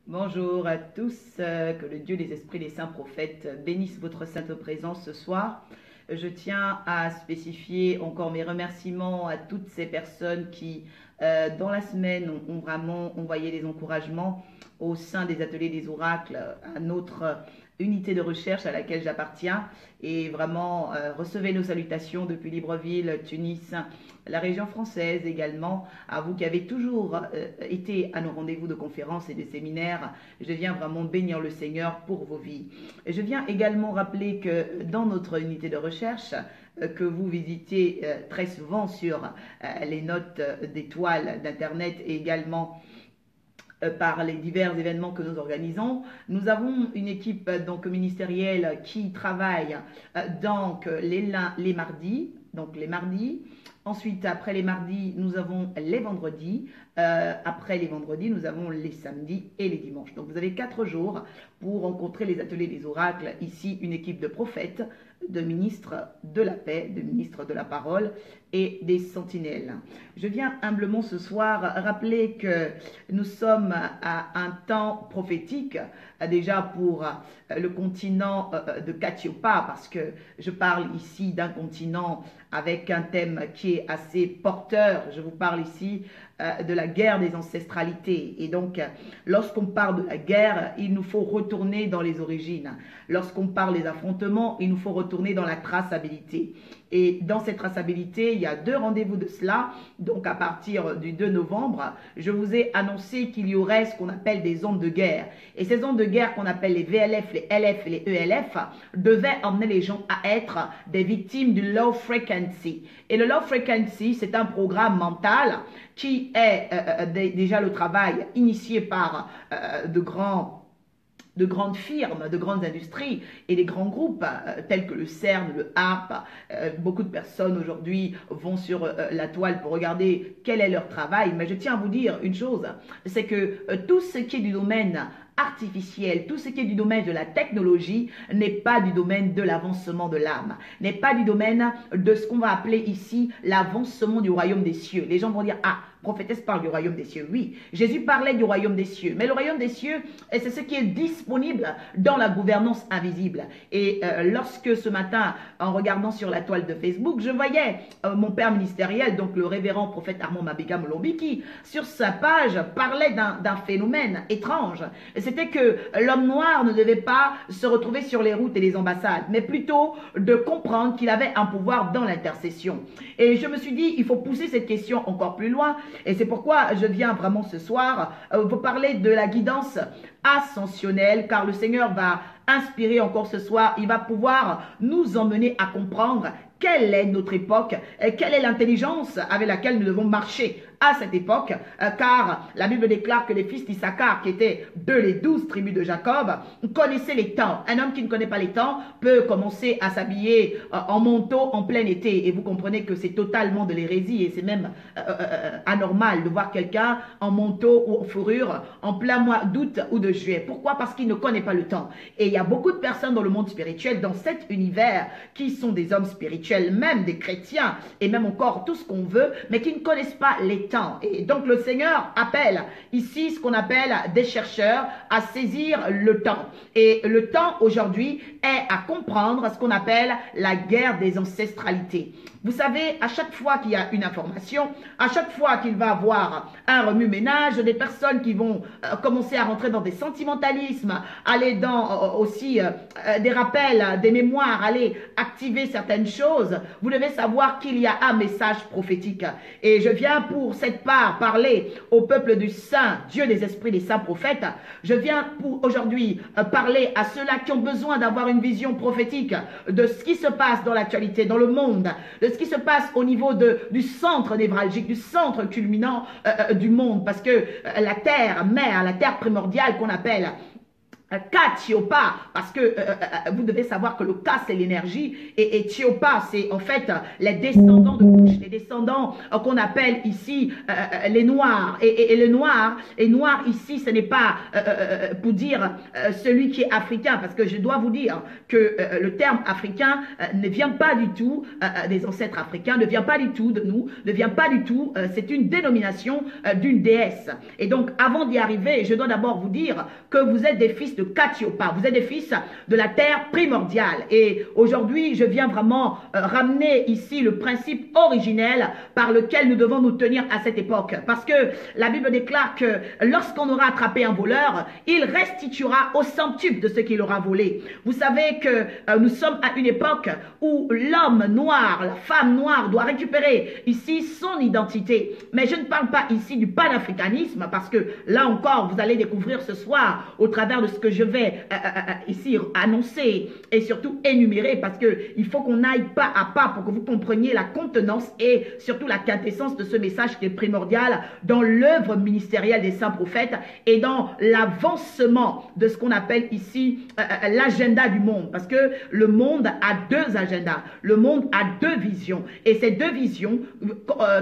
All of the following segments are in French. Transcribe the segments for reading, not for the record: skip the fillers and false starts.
Bonjour à tous, que le Dieu des esprits des saints prophètes bénisse votre sainte présence ce soir. Je tiens à spécifier encore mes remerciements à toutes ces personnes qui, dans la semaine, ont vraiment envoyé des encouragements au sein des ateliers des oracles, à notre unité de recherche à laquelle j'appartiens. Et vraiment, recevez nos salutations depuis Libreville, Tunis, la région française également. À vous qui avez toujours été à nos rendez-vous de conférences et de séminaires, je viens vraiment bénir le Seigneur pour vos vies. Et je viens également rappeler que dans notre unité de recherche, que vous visitez très souvent sur les notes d'étoiles d'Internet et également par les divers événements que nous organisons. Nous avons une équipe donc ministérielle qui travaille donc les mardis, Ensuite, après les mardis, nous avons les vendredis. Après les vendredis, nous avons les samedis et les dimanches. Donc, vous avez 4 jours pour rencontrer les ateliers des oracles. Ici, une équipe de prophètes, de ministres de la paix, de ministres de la parole et des sentinelles. Je viens humblement ce soir rappeler que nous sommes à un temps prophétique, déjà pour le continent de Katiopa, parce que je parle ici d'un continent avec un thème qui est assez porteur. Je vous parle ici de la guerre des ancestralités. Et donc, lorsqu'on parle de la guerre, il nous faut retourner dans les origines. Lorsqu'on parle des affrontements, il nous faut retourner dans la traçabilité. Et dans cette traçabilité, il y a 2 rendez-vous de cela. Donc, à partir du 2 novembre, je vous ai annoncé qu'il y aurait ce qu'on appelle des ondes de guerre. Et ces ondes de guerre qu'on appelle les VLF, les LF et les ELF devaient emmener les gens à être des victimes du low frequency. Et le low frequency, c'est un programme mental qui est déjà le travail initié par de grandes firmes, de grandes industries et des grands groupes tels que le CERN, le HARP. Beaucoup de personnes aujourd'hui vont sur la toile pour regarder quel est leur travail. Mais je tiens à vous dire une chose, c'est que tout ce qui est du domaine artificiel, tout ce qui est du domaine de la technologie n'est pas du domaine de l'avancement de l'âme, n'est pas du domaine de ce qu'on va appeler ici l'avancement du royaume des cieux. Les gens vont dire, ah, prophétesse parle du royaume des cieux. Oui, Jésus parlait du royaume des cieux. Mais le royaume des cieux, c'est ce qui est disponible dans la gouvernance invisible. Et lorsque ce matin, en regardant sur la toile de Facebook, je voyais mon père ministériel, donc le révérend prophète Armand Mabeka Molombi, qui, sur sa page, parlait d'un phénomène étrange. C'était que l'homme noir ne devait pas se retrouver sur les routes et les ambassades, mais plutôt de comprendre qu'il avait un pouvoir dans l'intercession. Et je me suis dit, il faut pousser cette question encore plus loin. Et c'est pourquoi je viens vraiment ce soir vous parler de la guidance ascensionnelle, car le Seigneur va inspirer encore ce soir, il va pouvoir nous emmener à comprendre quelle est notre époque, et quelle est l'intelligence avec laquelle nous devons marcher à cette époque, car la Bible déclare que les fils d'Issachar, qui étaient les 12 tribus de Jacob, connaissaient les temps. Un homme qui ne connaît pas les temps peut commencer à s'habiller en manteau en plein été, et vous comprenez que c'est totalement de l'hérésie, et c'est même anormal de voir quelqu'un en manteau ou en fourrure en plein mois d'août ou de juillet. Pourquoi? Parce qu'il ne connaît pas le temps. Et il y a beaucoup de personnes dans le monde spirituel, dans cet univers, qui sont des hommes spirituels, même des chrétiens, et même encore tout ce qu'on veut, mais qui ne connaissent pas les temps. Et donc le Seigneur appelle ici ce qu'on appelle des chercheurs à saisir le temps. Et le temps aujourd'hui est à comprendre ce qu'on appelle la guerre des ancestralités. Vous savez, à chaque fois qu'il y a une information, à chaque fois qu'il va y avoir un remue-ménage, des personnes qui vont commencer à rentrer dans des sentimentalismes, aller dans aussi des rappels, des mémoires, aller activer certaines choses, vous devez savoir qu'il y a un message prophétique. Et je viens pour cette part parler au peuple du Saint, Dieu des esprits des saints prophètes. Je viens pour aujourd'hui parler à ceux-là qui ont besoin d'avoir une vision prophétique de ce qui se passe dans l'actualité, dans le monde, de ce qui se passe au niveau du centre névralgique, du centre culminant du monde, parce que la terre mère, la terre primordiale qu'on appelle Ka Tiopa, parce que vous devez savoir que le Ka c'est l'énergie et Tiopa c'est en fait les descendants de Cush, les descendants qu'on appelle ici les Noirs et le noir ici ce n'est pas pour dire celui qui est africain, parce que je dois vous dire que le terme africain ne vient pas du tout des ancêtres africains, ne vient pas du tout de nous, ne vient pas du tout, c'est une dénomination d'une déesse. Et donc avant d'y arriver, je dois d'abord vous dire que vous êtes des fils de Ka Tiopa, vous êtes des fils de la terre primordiale. Et aujourd'hui, je viens vraiment ramener ici le principe originel par lequel nous devons nous tenir à cette époque. Parce que la Bible déclare que lorsqu'on aura attrapé un voleur, il restituera au centuple de ce qu'il aura volé. Vous savez que nous sommes à une époque où l'homme noir, la femme noire doit récupérer ici son identité. Mais je ne parle pas ici du panafricanisme, parce que là encore, vous allez découvrir ce soir au travers de ce que je vais ici annoncer et surtout énumérer, parce qu'il faut qu'on aille pas à pas pour que vous compreniez la contenance et surtout la quintessence de ce message qui est primordial dans l'œuvre ministérielle des saints prophètes et dans l'avancement de ce qu'on appelle ici l'agenda du monde, parce que le monde a deux agendas, le monde a deux visions, et ces deux visions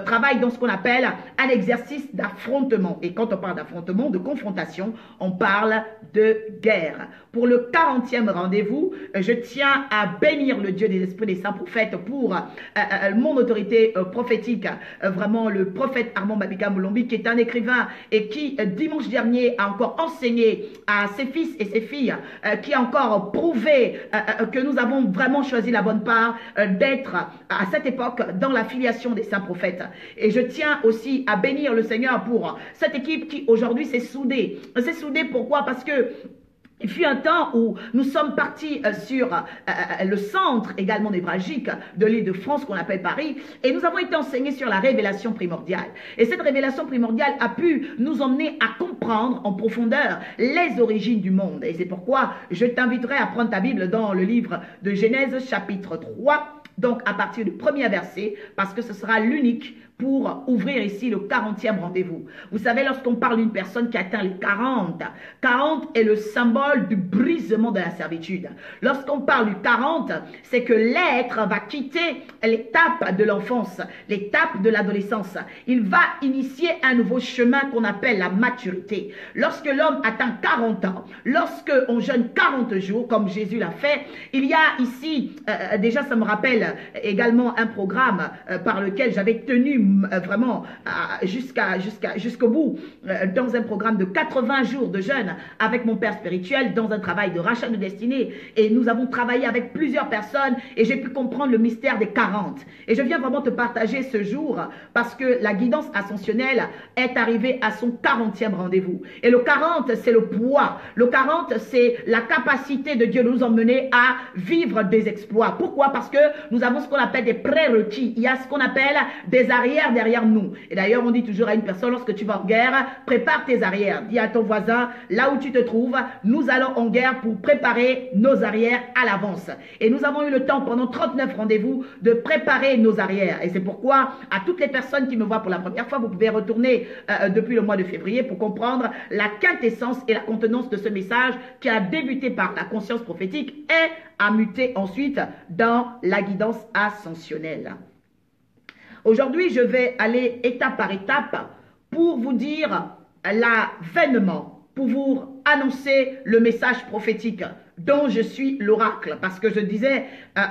travaillent dans ce qu'on appelle un exercice d'affrontement. Et quand on parle d'affrontement, de confrontation, on parle de guerre. Pour le 40e rendez-vous, je tiens à bénir le Dieu des esprits des saints prophètes pour mon autorité prophétique, vraiment le prophète Armand Babika Moulombi, qui est un écrivain et qui dimanche dernier a encore enseigné à ses fils et ses filles, qui a encore prouvé que nous avons vraiment choisi la bonne part d'être à cette époque dans la filiation des saints prophètes. Et je tiens aussi à bénir le Seigneur pour cette équipe qui aujourd'hui s'est soudée. C'est soudée pourquoi? Parce que il fut un temps où nous sommes partis sur le centre également névralgique de l'île de France qu'on appelle Paris, et nous avons été enseignés sur la révélation primordiale. Et cette révélation primordiale a pu nous emmener à comprendre en profondeur les origines du monde. Et c'est pourquoi je t'inviterai à prendre ta Bible dans le livre de Genèse chapitre 3, donc à partir du premier verset, parce que ce sera l'unique pour ouvrir ici le 40e rendez-vous. Vous savez, lorsqu'on parle d'une personne qui atteint les 40, 40 est le symbole du brisement de la servitude. Lorsqu'on parle du 40, c'est que l'être va quitter l'étape de l'enfance, l'étape de l'adolescence. Il va initier un nouveau chemin qu'on appelle la maturité. Lorsque l'homme atteint 40 ans, lorsque on jeûne 40 jours, comme Jésus l'a fait, il y a ici, déjà ça me rappelle également un programme par lequel j'avais tenu vraiment jusqu'au bout, dans un programme de 80 jours de jeûne avec mon père spirituel, dans un travail de rachat de destinée, et nous avons travaillé avec plusieurs personnes et j'ai pu comprendre le mystère des 40. Et je viens vraiment te partager ce jour parce que la guidance ascensionnelle est arrivée à son 40e rendez-vous. Et le 40, c'est le poids. Le 40, c'est la capacité de Dieu de nous emmener à vivre des exploits. Pourquoi? Parce que nous avons ce qu'on appelle des prérequis. Il y a ce qu'on appelle des arrières derrière nous. Et d'ailleurs, on dit toujours à une personne, lorsque tu vas en guerre, prépare tes arrières. Dis à ton voisin, là où tu te trouves, nous allons en guerre pour préparer nos arrières à l'avance. Et nous avons eu le temps, pendant 39 rendez-vous, de préparer nos arrières. Et c'est pourquoi, à toutes les personnes qui me voient pour la première fois, vous pouvez retourner depuis le mois de février pour comprendre la quintessence et la contenance de ce message qui a débuté par la conscience prophétique et a muté ensuite dans la guidance ascensionnelle. Aujourd'hui, je vais aller étape par étape pour vous dire l'avènement, pour vous annoncer le message prophétique dont je suis l'oracle. Parce que je disais,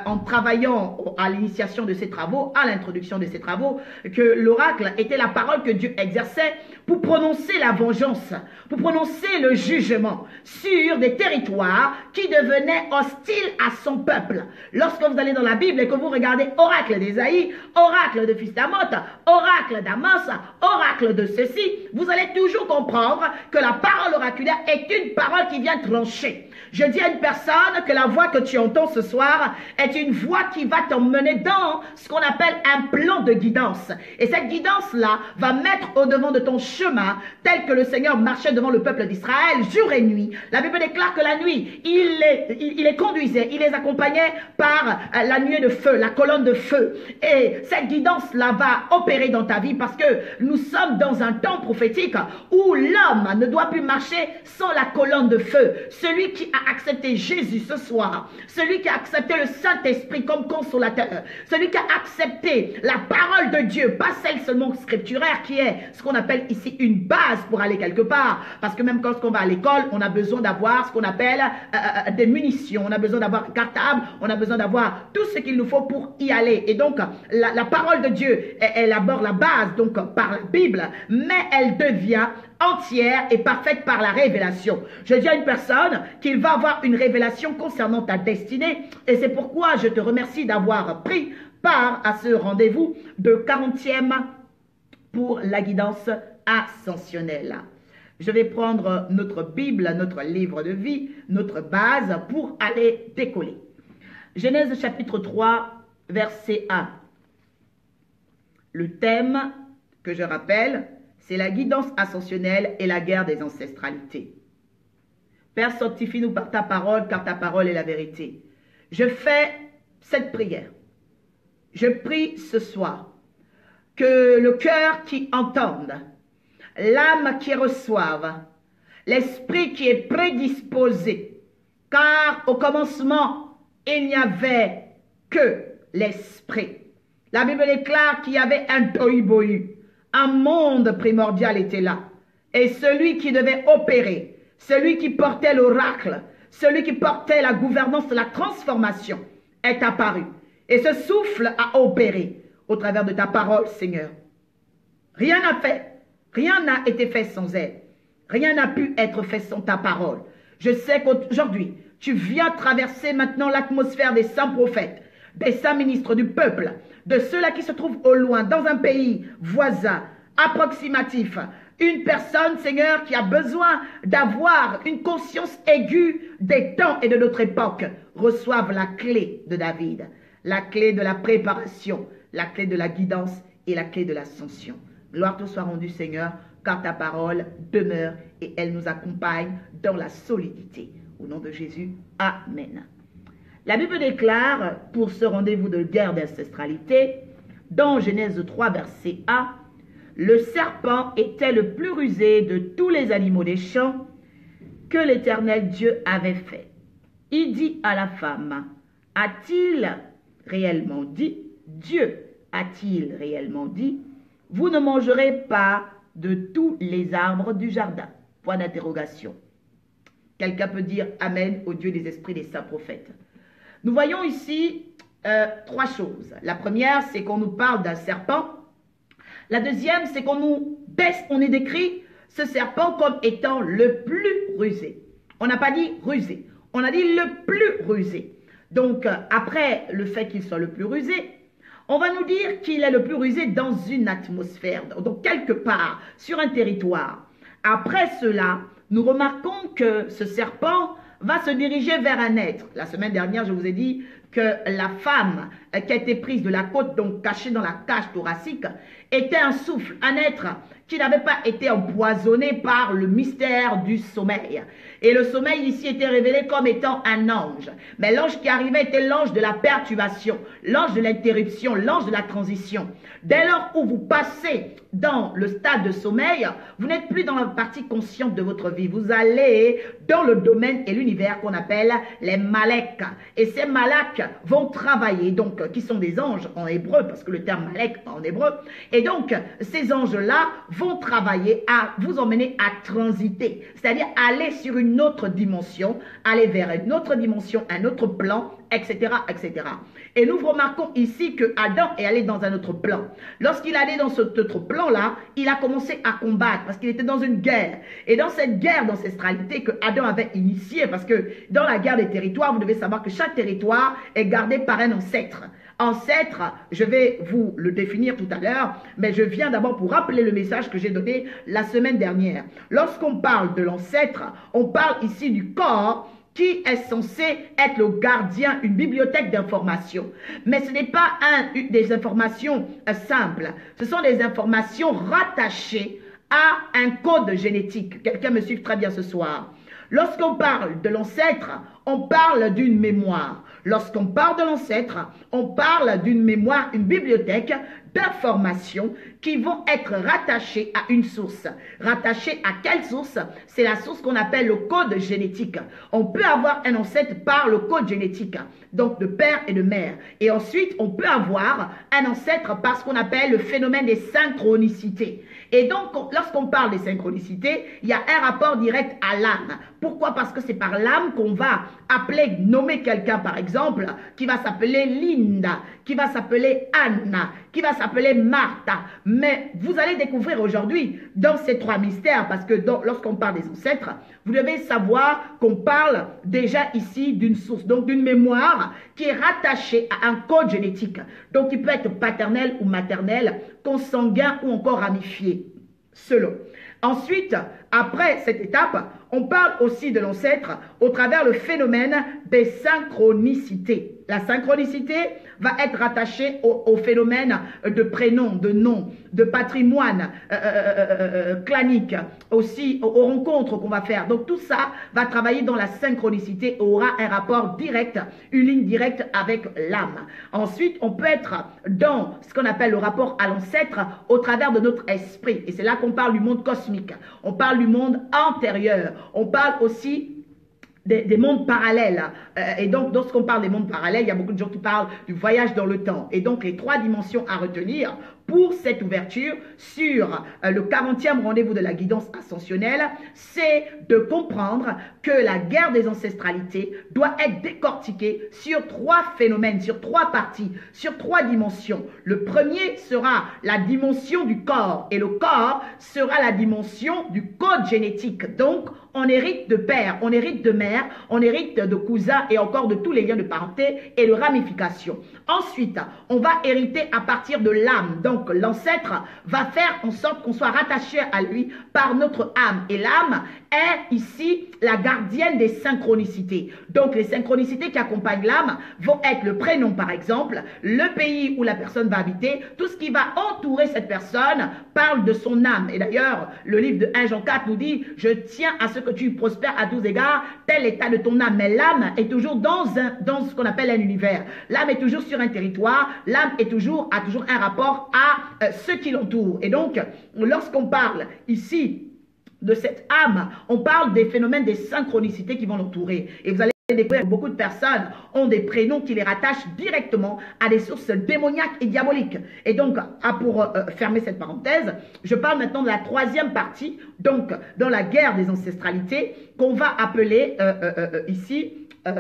en travaillant à l'initiation de ces travaux, à l'introduction de ces travaux, que l'oracle était la parole que Dieu exerçait pour prononcer la vengeance, pour prononcer le jugement sur des territoires qui devenaient hostiles à son peuple. Lorsque vous allez dans la Bible et que vous regardez oracle d'Ésaïe, oracle de fils d'Amoth, oracle d'Amos, oracle de ceci, vous allez toujours comprendre que la parole oraculaire est une parole qui vient trancher. Je dis à une personne que la voix que tu entends ce soir est une voix qui va t'emmener dans ce qu'on appelle un plan de guidance. Et cette guidance-là va mettre au devant de ton chemin, tel que le Seigneur marchait devant le peuple d'Israël jour et nuit. La Bible déclare que la nuit, il les conduisait, il les accompagnait par la nuée de feu, la colonne de feu. Et cette guidance-là va opérer dans ta vie parce que nous sommes dans un temps prophétique où l'homme ne doit plus marcher sans la colonne de feu, celui qui a accepté Jésus ce soir, celui qui a accepté le Saint-Esprit comme consolateur, celui qui a accepté la parole de Dieu, pas celle seulement scripturaire qui est ce qu'on appelle ici une base pour aller quelque part. Parce que même quand on va à l'école, on a besoin d'avoir ce qu'on appelle des munitions, on a besoin d'avoir un cartable, on a besoin d'avoir tout ce qu'il nous faut pour y aller. Et donc, la parole de Dieu, elle aborde la base, donc par la Bible, mais elle devient entière et parfaite par la révélation. Je dis à une personne qu'il va avoir une révélation concernant ta destinée, et c'est pourquoi je te remercie d'avoir pris part à ce rendez-vous de 40e pour la guidance ascensionnelle. Je vais prendre notre Bible, notre livre de vie, notre base pour aller décoller. Genèse chapitre 3, verset 1. Le thème que je rappelle, c'est la guidance ascensionnelle et la guerre des ancestralités. Père, sanctifie-nous par ta parole, car ta parole est la vérité. Je fais cette prière. Je prie ce soir que le cœur qui entende, l'âme qui reçoive, l'esprit qui est prédisposé, car au commencement, il n'y avait que l'esprit. La Bible déclare qu'il y avait un tohu-bohu, un monde primordial était là. Et celui qui devait opérer, celui qui portait l'oracle, celui qui portait la gouvernance de la transformation est apparu. Et ce souffle a opéré au travers de ta parole, Seigneur. Rien n'a fait, rien n'a été fait sans elle. Rien n'a pu être fait sans ta parole. Je sais qu'aujourd'hui, tu viens traverser maintenant l'atmosphère des saints prophètes, des saints ministres du peuple, de ceux-là qui se trouvent au loin, dans un pays voisin, approximatif. Une personne, Seigneur, qui a besoin d'avoir une conscience aiguë des temps et de notre époque, reçoive la clé de David, la clé de la préparation, la clé de la guidance et la clé de l'ascension. Gloire te soit rendue, Seigneur, car ta parole demeure et elle nous accompagne dans la solidité. Au nom de Jésus, Amen. La Bible déclare, pour ce rendez-vous de guerre d'ancestralité, dans Genèse 3, verset 1, « Le serpent était le plus rusé de tous les animaux des champs que l'Éternel Dieu avait fait. Il dit à la femme, « A-t-il réellement dit, Dieu a-t-il réellement dit, vous ne mangerez pas de tous les arbres du jardin ?» Point d'interrogation. Quelqu'un peut dire Amen au Dieu des esprits des saints prophètes. Nous voyons ici trois choses. La première, c'est qu'on nous parle d'un serpent. La deuxième, c'est on est décrit ce serpent comme étant le plus rusé. On n'a pas dit rusé, on a dit le plus rusé. Donc, après le fait qu'il soit le plus rusé, on va nous dire qu'il est le plus rusé dans une atmosphère, donc quelque part, sur un territoire. Après cela, nous remarquons que ce serpent va se diriger vers un être. La semaine dernière, je vous ai dit que la femme qui a été prise de la côte, donc cachée dans la cage thoracique, était un souffle, un être qui n'avait pas été empoisonné par le mystère du sommeil. Et le sommeil ici était révélé comme étant un ange. Mais l'ange qui arrivait était l'ange de la perturbation, l'ange de l'interruption, l'ange de la transition. Dès lors où vous passez dans le stade de sommeil, vous n'êtes plus dans la partie consciente de votre vie. Vous allez dans le domaine et l'univers qu'on appelle les malek. Et ces malak vont travailler, donc qui sont des anges en hébreu, parce que le terme malek en hébreu. Et donc, ces anges-là vont travailler à vous emmener à transiter, c'est-à-dire aller sur une autre dimension, aller vers une autre dimension, un autre plan, etc., etc. Et nous remarquons ici que Adam est allé dans un autre plan. Lorsqu'il allait dans cet autre plan-là, il a commencé à combattre parce qu'il était dans une guerre. Et dans cette guerre d'ancestralité que Adam avait initiée, parce que dans la guerre des territoires, vous devez savoir que chaque territoire est gardé par un ancêtre. Ancêtre, je vais vous le définir tout à l'heure, mais je viens d'abord pour rappeler le message que j'ai donné la semaine dernière. Lorsqu'on parle de l'ancêtre, on parle ici du corps qui est censé être le gardien, une bibliothèque d'informations. Mais ce n'est pas des informations simples, ce sont des informations rattachées à un code génétique. Quelqu'un me suit très bien ce soir. Lorsqu'on parle de l'ancêtre, on parle d'une mémoire. Lorsqu'on parle de l'ancêtre, on parle d'une mémoire, une bibliothèque d'informations qui vont être rattachées à une source. Rattachées à quelle source? C'est la source qu'on appelle le code génétique. On peut avoir un ancêtre par le code génétique, donc de père et de mère. Et ensuite, on peut avoir un ancêtre par ce qu'on appelle le phénomène des synchronicités. Et donc, lorsqu'on parle des synchronicités, il y a un rapport direct à l'âme. Pourquoi? Parce que c'est par l'âme qu'on va appeler, nommer quelqu'un, par exemple, qui va s'appeler Linda, qui va s'appeler Anna, qui va s'appeler Martha. Mais vous allez découvrir aujourd'hui, dans ces trois mystères, parce que lorsqu'on parle des ancêtres, vous devez savoir qu'on parle déjà ici d'une source, donc d'une mémoire qui est rattachée à un code génétique. Donc, il peut être paternel ou maternel, consanguin ou encore ramifié, selon. Ensuite, après cette étape, on parle aussi de l'ancêtre au travers le phénomène des synchronicités. La synchronicité va être rattachée au phénomène de prénom, de nom, de patrimoine clanique, aussi aux rencontres qu'on va faire. Donc tout ça va travailler dans la synchronicité et aura un rapport direct, une ligne directe avec l'âme. Ensuite, on peut être dans ce qu'on appelle le rapport à l'ancêtre au travers de notre esprit. Et c'est là qu'on parle du monde cosmique. On parle du monde antérieur. On parle aussi des mondes parallèles. Et donc, lorsqu'on parle des mondes parallèles, il y a beaucoup de gens qui parlent du voyage dans le temps. Et donc, les trois dimensions à retenir pour cette ouverture sur le 40e rendez-vous de la guidance ascensionnelle, c'est de comprendre que la guerre des ancestralités doit être décortiquée sur trois phénomènes, sur trois parties, sur trois dimensions. Le premier sera la dimension du corps et le corps sera la dimension du code génétique. Donc, on hérite de père, on hérite de mère, on hérite de cousin et encore de tous les liens de parenté et de ramification. Ensuite, on va hériter à partir de l'âme. Donc, l'ancêtre va faire en sorte qu'on soit rattaché à lui par notre âme. Et l'âme est ici la gardienne des synchronicités. Donc, les synchronicités qui accompagnent l'âme vont être le prénom, par exemple, le pays où la personne va habiter, tout ce qui va entourer cette personne parle de son âme. Et d'ailleurs, le livre de 1 Jean 4 nous dit, je tiens à ce que tu prospères à tous égards, tel l'état de ton âme. Mais l'âme est toujours dans ce qu'on appelle un univers. L'âme est toujours sur un territoire, l'âme a toujours un rapport à ceux qui l'entourent. Et donc, lorsqu'on parle ici de cette âme, on parle des phénomènes des synchronicités qui vont l'entourer. Et vous allez découvrir que beaucoup de personnes ont des prénoms qui les rattachent directement à des sources démoniaques et diaboliques. Et donc, pour fermer cette parenthèse, je parle maintenant de la troisième partie, donc dans la guerre des ancestralités, qu'on va appeler ici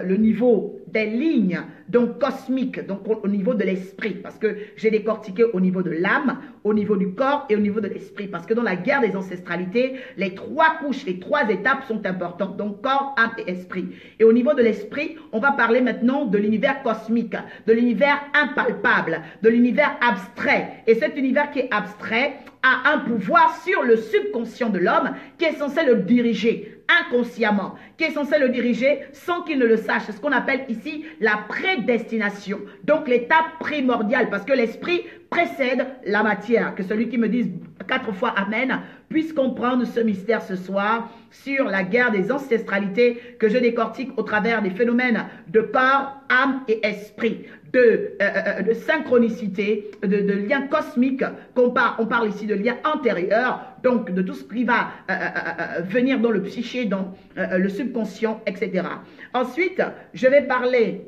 le niveau des lignes, donc cosmiques, donc au niveau de l'esprit, parce que j'ai décortiqué au niveau de l'âme, au niveau du corps et au niveau de l'esprit, parce que dans la guerre des ancestralités, les trois couches, les trois étapes sont importantes, donc corps, âme et esprit. Et au niveau de l'esprit, on va parler maintenant de l'univers cosmique, de l'univers impalpable, de l'univers abstrait. Et cet univers qui est abstrait a un pouvoir sur le subconscient de l'homme qui est censé le diriger inconsciemment, qui est censé le diriger sans qu'il ne le sache. C'est ce qu'on appelle ici la prédestination. Donc l'étape primordiale, parce que l'esprit précède la matière. Que celui qui me dise 4 fois Amen puisse comprendre ce mystère ce soir sur la guerre des ancestralités que je décortique au travers des phénomènes de corps, âme et esprit, de synchronicité, de liens cosmiques. On parle ici de liens antérieurs, donc de tout ce qui va venir dans le psyché, dans le subconscient, etc. Ensuite, je vais parler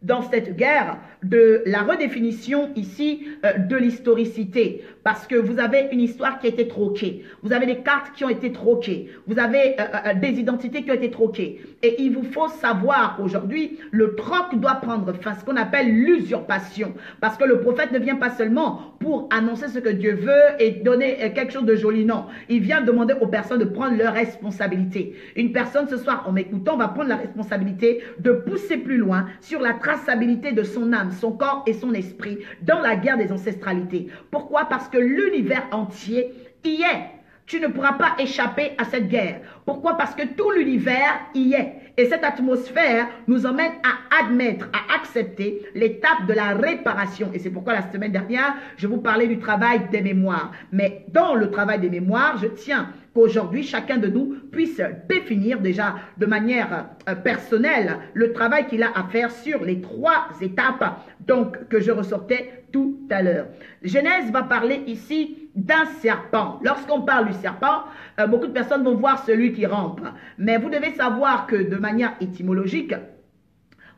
dans cette guerre de la redéfinition ici de l'historicité, parce que vous avez une histoire qui a été troquée, vous avez des cartes qui ont été troquées, vous avez des identités qui ont été troquées, et il vous faut savoir aujourd'hui, le troc doit prendre fin, ce qu'on appelle l'usurpation, parce que le prophète ne vient pas seulement pour annoncer ce que Dieu veut et donner quelque chose de joli, non, il vient demander aux personnes de prendre leurs responsabilités. Une personne ce soir, en m'écoutant, va prendre la responsabilité de pousser plus loin sur la traçabilité de son âme, son corps et son esprit dans la guerre des ancestralités. Pourquoi? Parce que l'univers entier y est. Tu ne pourras pas échapper à cette guerre. Pourquoi? Parce que tout l'univers y est. Et cette atmosphère nous emmène à admettre, à accepter l'étape de la réparation. Et c'est pourquoi la semaine dernière, je vous parlais du travail des mémoires. Mais dans le travail des mémoires, je tiens qu'aujourd'hui, chacun de nous puisse définir déjà de manière personnelle le travail qu'il a à faire sur les 3 étapes donc, que je ressortais tout à l'heure. Genèse va parler ici d'un serpent. Lorsqu'on parle du serpent, beaucoup de personnes vont voir celui qui rampe. Mais vous devez savoir que de manière étymologique,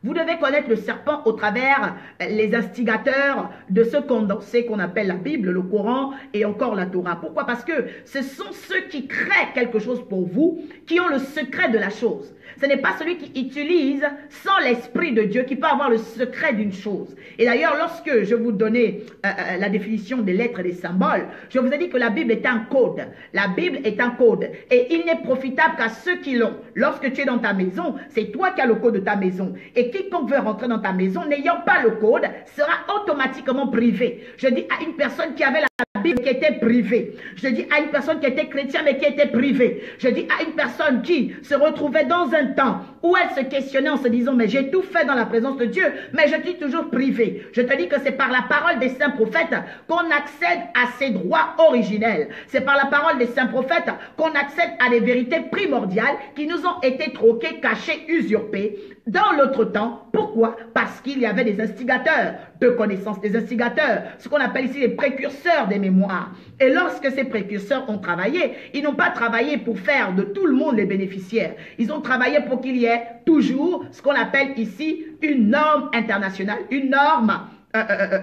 vous devez connaître le serpent au travers les instigateurs de ce condensé qu'on appelle la Bible, le Coran et encore la Torah. Pourquoi? Parce que ce sont ceux qui créent quelque chose pour vous, qui ont le secret de la chose. Ce n'est pas celui qui utilise sans l'Esprit de Dieu qui peut avoir le secret d'une chose. Et d'ailleurs, lorsque je vous donnais la définition des lettres et des symboles, je vous ai dit que la Bible est un code. La Bible est un code. Et il n'est profitable qu'à ceux qui l'ont. Lorsque tu es dans ta maison, c'est toi qui as le code de ta maison. Et quiconque veut rentrer dans ta maison, n'ayant pas le code, sera automatiquement privé. Je dis à une personne qui avait la Bible qui était privée. Je dis à une personne qui était chrétienne mais qui était privée. Je dis à une personne qui se retrouvait dans un temps où elle se questionnait en se disant mais j'ai tout fait dans la présence de Dieu mais je suis toujours privé. Je te dis que c'est par la parole des saints prophètes qu'on accède à ses droits originels. C'est par la parole des saints prophètes qu'on accède à des vérités primordiales qui nous ont été troquées, cachées, usurpées dans l'autre temps. Pourquoi? Parce qu'il y avait des instigateurs de connaissances, des instigateurs, ce qu'on appelle ici les précurseurs des mémoires. Et lorsque ces précurseurs ont travaillé, ils n'ont pas travaillé pour faire de tout le monde les bénéficiaires. Ils ont travaillé pour qu'il y ait toujours ce qu'on appelle ici une norme internationale, une norme,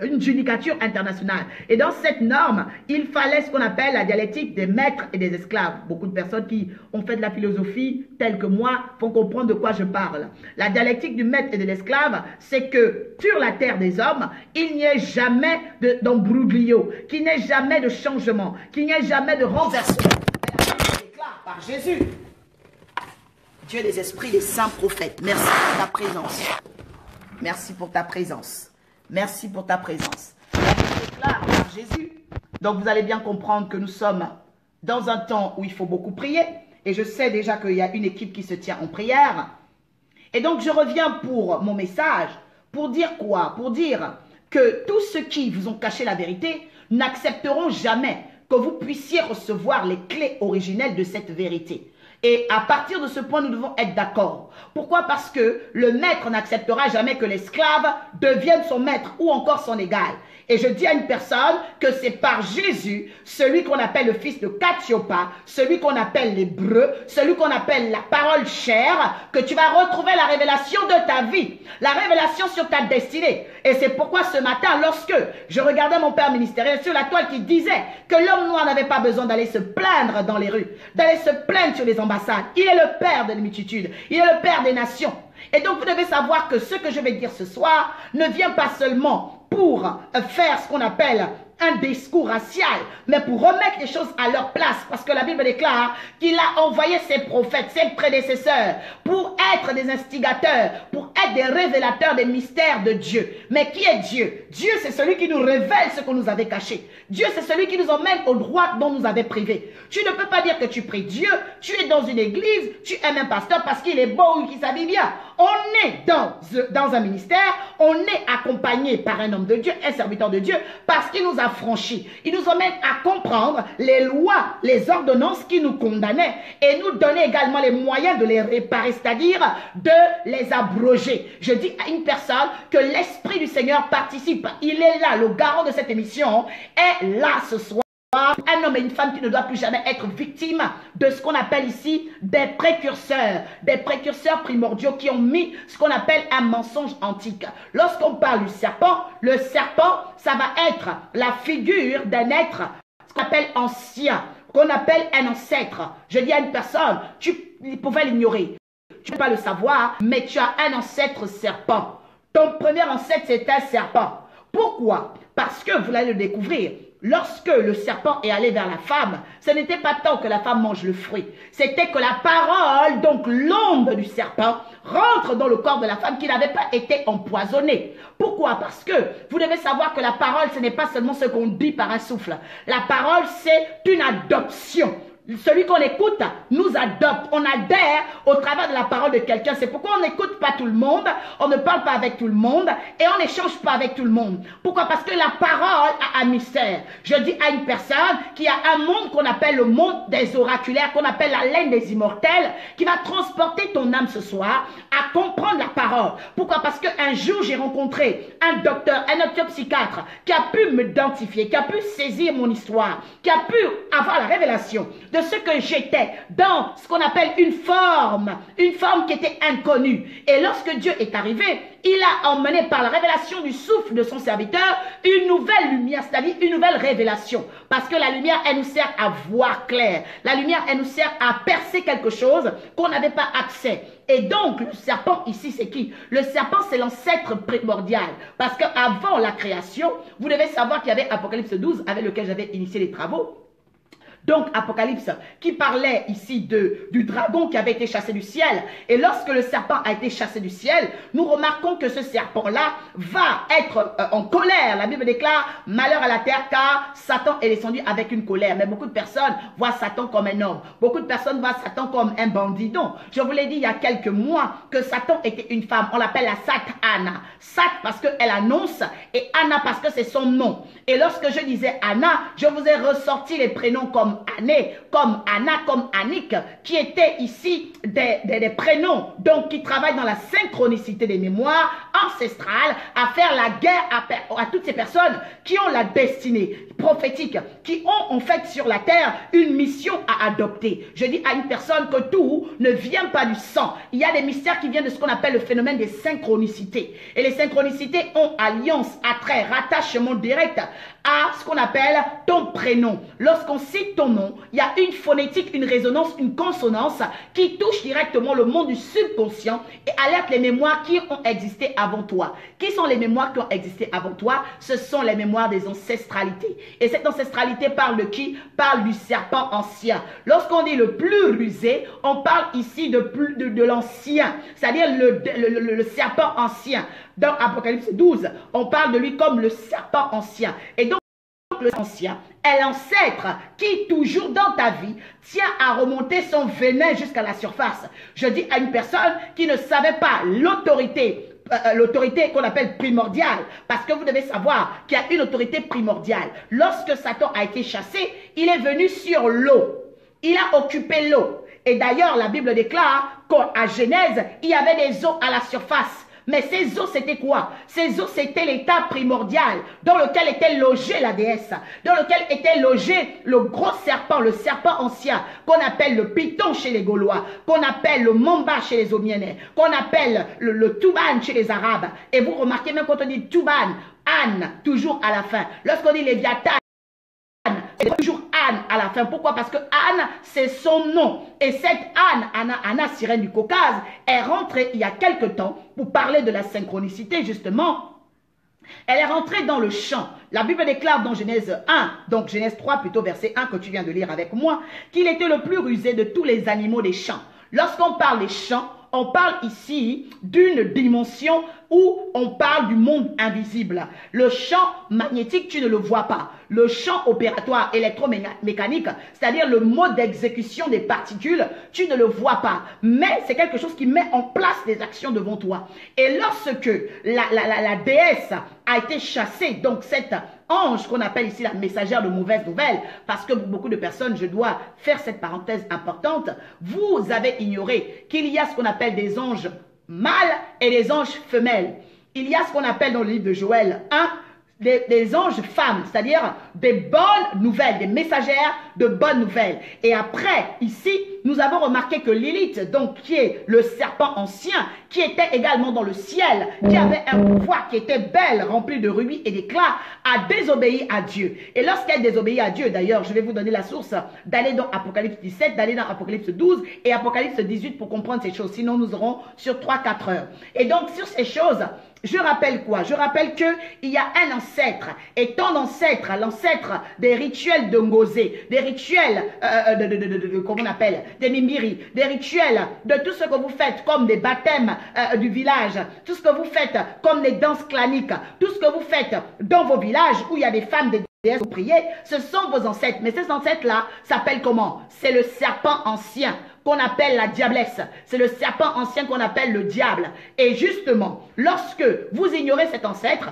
une judicature internationale. Et dans cette norme, il fallait ce qu'on appelle la dialectique des maîtres et des esclaves. Beaucoup de personnes qui ont fait de la philosophie telle que moi font comprendre de quoi je parle. La dialectique du maître et de l'esclave, c'est que sur la terre des hommes, il n'y ait jamais d'embrouglio, qu'il n'y ait jamais de changement, qu'il n'y ait jamais de renversement. Elle déclare par Jésus. Dieu des esprits, des saints prophètes, merci pour ta présence. Merci pour ta présence. Merci pour ta présence. La Bible déclare par Jésus. Donc vous allez bien comprendre que nous sommes dans un temps où il faut beaucoup prier. Et je sais déjà qu'il y a une équipe qui se tient en prière. Et donc je reviens pour mon message. Pour dire quoi? Pour dire que tous ceux qui vous ont caché la vérité n'accepteront jamais que vous puissiez recevoir les clés originelles de cette vérité. Et à partir de ce point, nous devons être d'accord. Pourquoi? Parce que le maître n'acceptera jamais que l'esclave devienne son maître ou encore son égal. Et je dis à une personne que c'est par Jésus, celui qu'on appelle le fils de Katiopa, celui qu'on appelle l'hébreu, celui qu'on appelle la parole chère, que tu vas retrouver la révélation de ta vie, la révélation sur ta destinée. Et c'est pourquoi ce matin, lorsque je regardais mon père ministériel sur la toile qui disait que l'homme noir n'avait pas besoin d'aller se plaindre dans les rues, d'aller se plaindre sur les ambassades. Il est le père de la multitude, il est le père des nations. Et donc vous devez savoir que ce que je vais dire ce soir ne vient pas seulement pour faire ce qu'on appelle un discours racial, mais pour remettre les choses à leur place, parce que la Bible déclare qu'il a envoyé ses prophètes, ses prédécesseurs, pour être des instigateurs, pour être des révélateurs des mystères de Dieu. Mais qui est Dieu? Dieu, c'est celui qui nous révèle ce qu'on nous avait caché. Dieu, c'est celui qui nous emmène au droit dont nous avait privé. Tu ne peux pas dire que tu pries Dieu, tu es dans une église, tu aimes un pasteur parce qu'il est beau ou qu'il s'habille bien. On est dans un ministère, on est accompagné par un homme de Dieu, un serviteur de Dieu, parce qu'il nous a franchis. Il nous emmène à comprendre les lois, les ordonnances qui nous condamnaient et nous donner également les moyens de les réparer, c'est-à-dire de les abroger. Je dis à une personne que l'Esprit du Seigneur participe. Il est là, le garant de cette émission est là ce soir. Un homme et une femme qui ne doivent plus jamais être victimes de ce qu'on appelle ici des précurseurs primordiaux qui ont mis ce qu'on appelle un mensonge antique. Lorsqu'on parle du serpent, le serpent, ça va être la figure d'un être, ce qu'on appelle ancien, qu'on appelle un ancêtre. Je dis à une personne, tu pouvais l'ignorer, tu ne peux pas le savoir, mais tu as un ancêtre serpent. Ton premier ancêtre, c'est un serpent. Pourquoi? Parce que vous allez le découvrir. Lorsque le serpent est allé vers la femme, ce n'était pas tant que la femme mange le fruit. C'était que la parole, donc l'ombre du serpent, rentre dans le corps de la femme qui n'avait pas été empoisonnée. Pourquoi? Parce que vous devez savoir que la parole, ce n'est pas seulement ce qu'on dit par un souffle. La parole, c'est une adoption. celui qu'on écoute nous adopte. On adhère au travers de la parole de quelqu'un. C'est pourquoi on n'écoute pas tout le monde, on ne parle pas avec tout le monde et on n'échange pas avec tout le monde. Pourquoi? Parce que la parole a un mystère. Je dis à une personne qui a un monde qu'on appelle le monde des oraculaires, qu'on appelle la laine des immortels, qui va transporter ton âme ce soir à comprendre la parole. Pourquoi? Parce qu'un jour j'ai rencontré un docteur, un autopsychiatre qui a pu m'identifier, qui a pu saisir mon histoire, qui a pu avoir la révélation de ce que j'étais dans ce qu'on appelle une forme qui était inconnue. Et lorsque Dieu est arrivé, il a emmené par la révélation du souffle de son serviteur une nouvelle lumière, c'est-à-dire une nouvelle révélation. Parce que la lumière, elle nous sert à voir clair. La lumière, elle nous sert à percer quelque chose qu'on n'avait pas accès. Et donc, le serpent ici, c'est qui? Le serpent, c'est l'ancêtre primordial. Parce qu'avant la création, vous devez savoir qu'il y avait Apocalypse 12, avec lequel j'avais initié les travaux. Donc, Apocalypse, qui parlait ici du dragon qui avait été chassé du ciel. Et lorsque le serpent a été chassé du ciel, nous remarquons que ce serpent-là va être en colère. La Bible déclare, malheur à la terre, car Satan est descendu avec une colère. Mais beaucoup de personnes voient Satan comme un homme. Beaucoup de personnes voient Satan comme un bandit. Non, je vous l'ai dit il y a quelques mois que Satan était une femme. On l'appelle la Sat-Anna. Sat parce qu'elle annonce et Anna parce que c'est son nom. Et lorsque je disais Anna, je vous ai ressorti les prénoms comme Anné, comme Anna, comme Annick, qui étaient ici des prénoms, donc qui travaillent dans la synchronicité des mémoires ancestrales, à faire la guerre à toutes ces personnes qui ont la destinée prophétique, qui ont en fait sur la terre une mission à adopter. Je dis à une personne que tout ne vient pas du sang. Il y a des mystères qui viennent de ce qu'on appelle le phénomène des synchronicités. Et les synchronicités ont alliance, attrait, rattachement direct à ce qu'on appelle ton prénom. Lorsqu'on cite ton nom, il y a une phonétique, une résonance, une consonance qui touche directement le monde du subconscient et alerte les mémoires qui ont existé avant toi. Qui sont les mémoires qui ont existé avant toi? Ce sont les mémoires des ancestralités. Et cette ancestralité parle de qui? Parle du serpent ancien. Lorsqu'on dit le plus rusé, on parle ici de l'ancien, c'est-à-dire le serpent ancien. Dans Apocalypse 12, on parle de lui comme le serpent ancien. Et donc, le ancien est l'ancêtre qui, toujours dans ta vie, tient à remonter son venin jusqu'à la surface. Je dis à une personne qui ne savait pas l'autorité qu'on appelle primordiale, parce que vous devez savoir qu'il y a une autorité primordiale. Lorsque Satan a été chassé, il est venu sur l'eau. Il a occupé l'eau. Et d'ailleurs, la Bible déclare qu'à Genèse, il y avait des eaux à la surface. Mais ces eaux, c'était quoi? Ces eaux, c'était l'état primordial dans lequel était logée la déesse, dans lequel était logé le gros serpent, le serpent ancien, qu'on appelle le python chez les Gaulois, qu'on appelle le mamba chez les Omienais, qu'on appelle le Tuban chez les Arabes. Et vous remarquez même quand on dit Tuban, Anne, toujours à la fin. Lorsqu'on dit Léviathan, c'est toujours Anne à la fin. Pourquoi? Parce que Anne, c'est son nom. Et cette Anna, sirène du Caucase, est rentrée il y a quelque temps pour parler de la synchronicité, justement. Elle est rentrée dans le champ. La Bible déclare dans Genèse 1, donc Genèse 3, plutôt verset 1 que tu viens de lire avec moi, qu'il était le plus rusé de tous les animaux des champs. Lorsqu'on parle des champs, on parle ici d'une dimension où on parle du monde invisible. Le champ magnétique, tu ne le vois pas. Le champ opératoire électromécanique, c'est-à-dire le mode d'exécution des particules, tu ne le vois pas. Mais c'est quelque chose qui met en place des actions devant toi. Et lorsque la déesse a été chassée, donc cette ange qu'on appelle ici la messagère de mauvaises nouvelles, parce que beaucoup de personnes, je dois faire cette parenthèse importante, vous avez ignoré qu'il y a ce qu'on appelle des anges mâles et des anges femelles. Il y a ce qu'on appelle dans le livre de Joël 1, des anges femmes, c'est-à-dire des bonnes nouvelles, des messagères de bonnes nouvelles. Et après, ici, nous avons remarqué que Lilith, donc qui est le serpent ancien, qui était également dans le ciel, qui avait un pouvoir, qui était belle, remplie de rubis et d'éclats, a désobéi à Dieu. Et lorsqu'elle désobéit à Dieu, d'ailleurs, je vais vous donner la source, d'aller dans Apocalypse 17, d'aller dans Apocalypse 12 et Apocalypse 18 pour comprendre ces choses. Sinon, nous aurons sur 3-4 heures. Et donc, sur ces choses, je rappelle quoi? Je rappelle qu'il y a un ancêtre. Et ton ancêtre, l'ancêtre des rituels de Ngosé, des rituels, comment on appelle? Des Mimbiri, des rituels de tout ce que vous faites comme des baptêmes du village, tout ce que vous faites comme des danses claniques, tout ce que vous faites dans vos villages où il y a des femmes, des vous priez, ce sont vos ancêtres. Mais ces ancêtres-là s'appellent comment? C'est le serpent ancien qu'on appelle la diablesse. C'est le serpent ancien qu'on appelle le diable. Et justement, lorsque vous ignorez cet ancêtre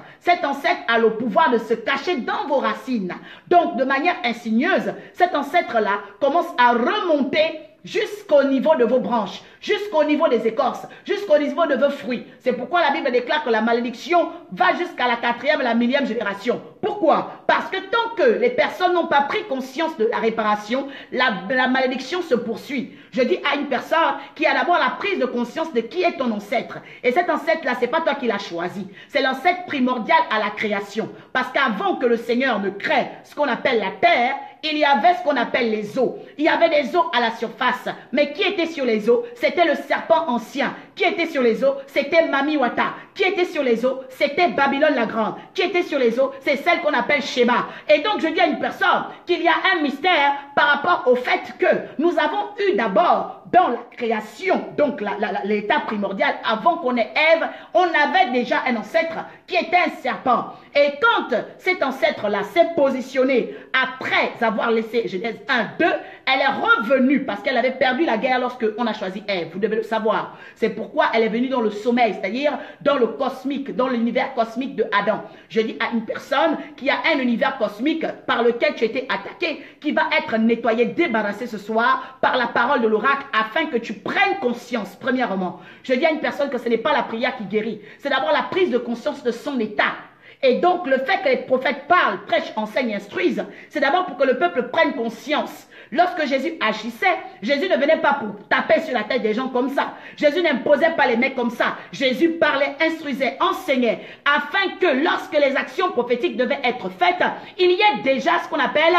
a le pouvoir de se cacher dans vos racines. Donc, de manière insigneuse, cet ancêtre-là commence à remonter jusqu'au niveau de vos branches, jusqu'au niveau des écorces, jusqu'au niveau de vos fruits. C'est pourquoi la Bible déclare que la malédiction va jusqu'à la 4e et la 1000e génération. Pourquoi? Parce que tant que les personnes n'ont pas pris conscience de la réparation, la malédiction se poursuit. Je dis à une personne qui a d'abord la prise de conscience de qui est ton ancêtre. Et cet ancêtre-là, ce n'est pas toi qui l'as choisi. C'est l'ancêtre primordial à la création. Parce qu'avant que le Seigneur ne crée ce qu'on appelle la terre, il y avait ce qu'on appelle les eaux. Il y avait des eaux à la surface. Mais qui était sur les eaux? C'était le serpent ancien. Qui était sur les eaux? C'était Mami Wata. Qui était sur les eaux? C'était Babylone la Grande. Qui était sur les eaux? C'est celle qu'on appelle Sheba. Et donc je dis à une personne qu'il y a un mystère par rapport au fait que nous avons eu d'abord dans la création, donc l'état primordial, avant qu'on ait Ève, on avait déjà un ancêtre qui était un serpent. Et quand cet ancêtre-là s'est positionné après avoir laissé Genèse 1, 2, elle est revenue parce qu'elle avait perdu la guerre lorsqu'on a choisi Ève. Vous devez le savoir. C'est pourquoi elle est venue dans le sommeil, c'est-à-dire dans le cosmique, dans l'univers cosmique de Adam. Je dis à une personne qui a un univers cosmique par lequel tu étais attaqué, qui va être nettoyé, débarrassé ce soir par la parole de l'oracle afin que tu prennes conscience, premièrement. Je dis à une personne que ce n'est pas la prière qui guérit. C'est d'abord la prise de conscience de son état. Et donc, le fait que les prophètes parlent, prêchent, enseignent, instruisent, c'est d'abord pour que le peuple prenne conscience. Lorsque Jésus agissait, Jésus ne venait pas pour taper sur la tête des gens comme ça. Jésus n'imposait pas les mecs comme ça. Jésus parlait, instruisait, enseignait, afin que lorsque les actions prophétiques devaient être faites, il y ait déjà ce qu'on appelle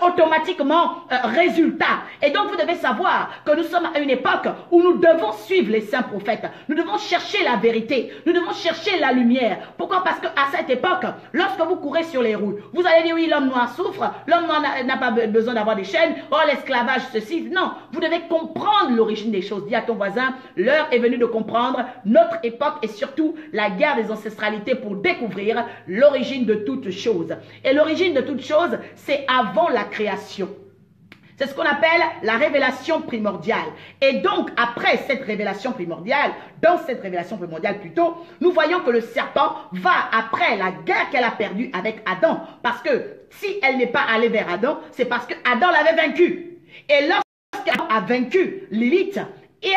automatiquement résultat. Et donc, vous devez savoir que nous sommes à une époque où nous devons suivre les saints prophètes. Nous devons chercher la vérité. Nous devons chercher la lumière. Pourquoi? Parce qu'à cette époque, lorsque vous courez sur les roues, vous allez dire oui, l'homme noir souffre, l'homme noir n'a pas besoin d'avoir des chaînes, oh l'esclavage ceci. Non, vous devez comprendre l'origine des choses. Dis à ton voisin, l'heure est venue de comprendre notre époque et surtout la guerre des ancestralités pour découvrir l'origine de toutes choses. Et l'origine de toutes choses, c'est avant la création. C'est ce qu'on appelle la révélation primordiale. Et donc, après cette révélation primordiale, dans cette révélation primordiale plutôt, nous voyons que le serpent va après la guerre qu'elle a perdue avec Adam. Parce que si elle n'est pas allée vers Adam, c'est parce que Adam l'avait vaincu. Et lorsqu'Adam a vaincu Lilith, et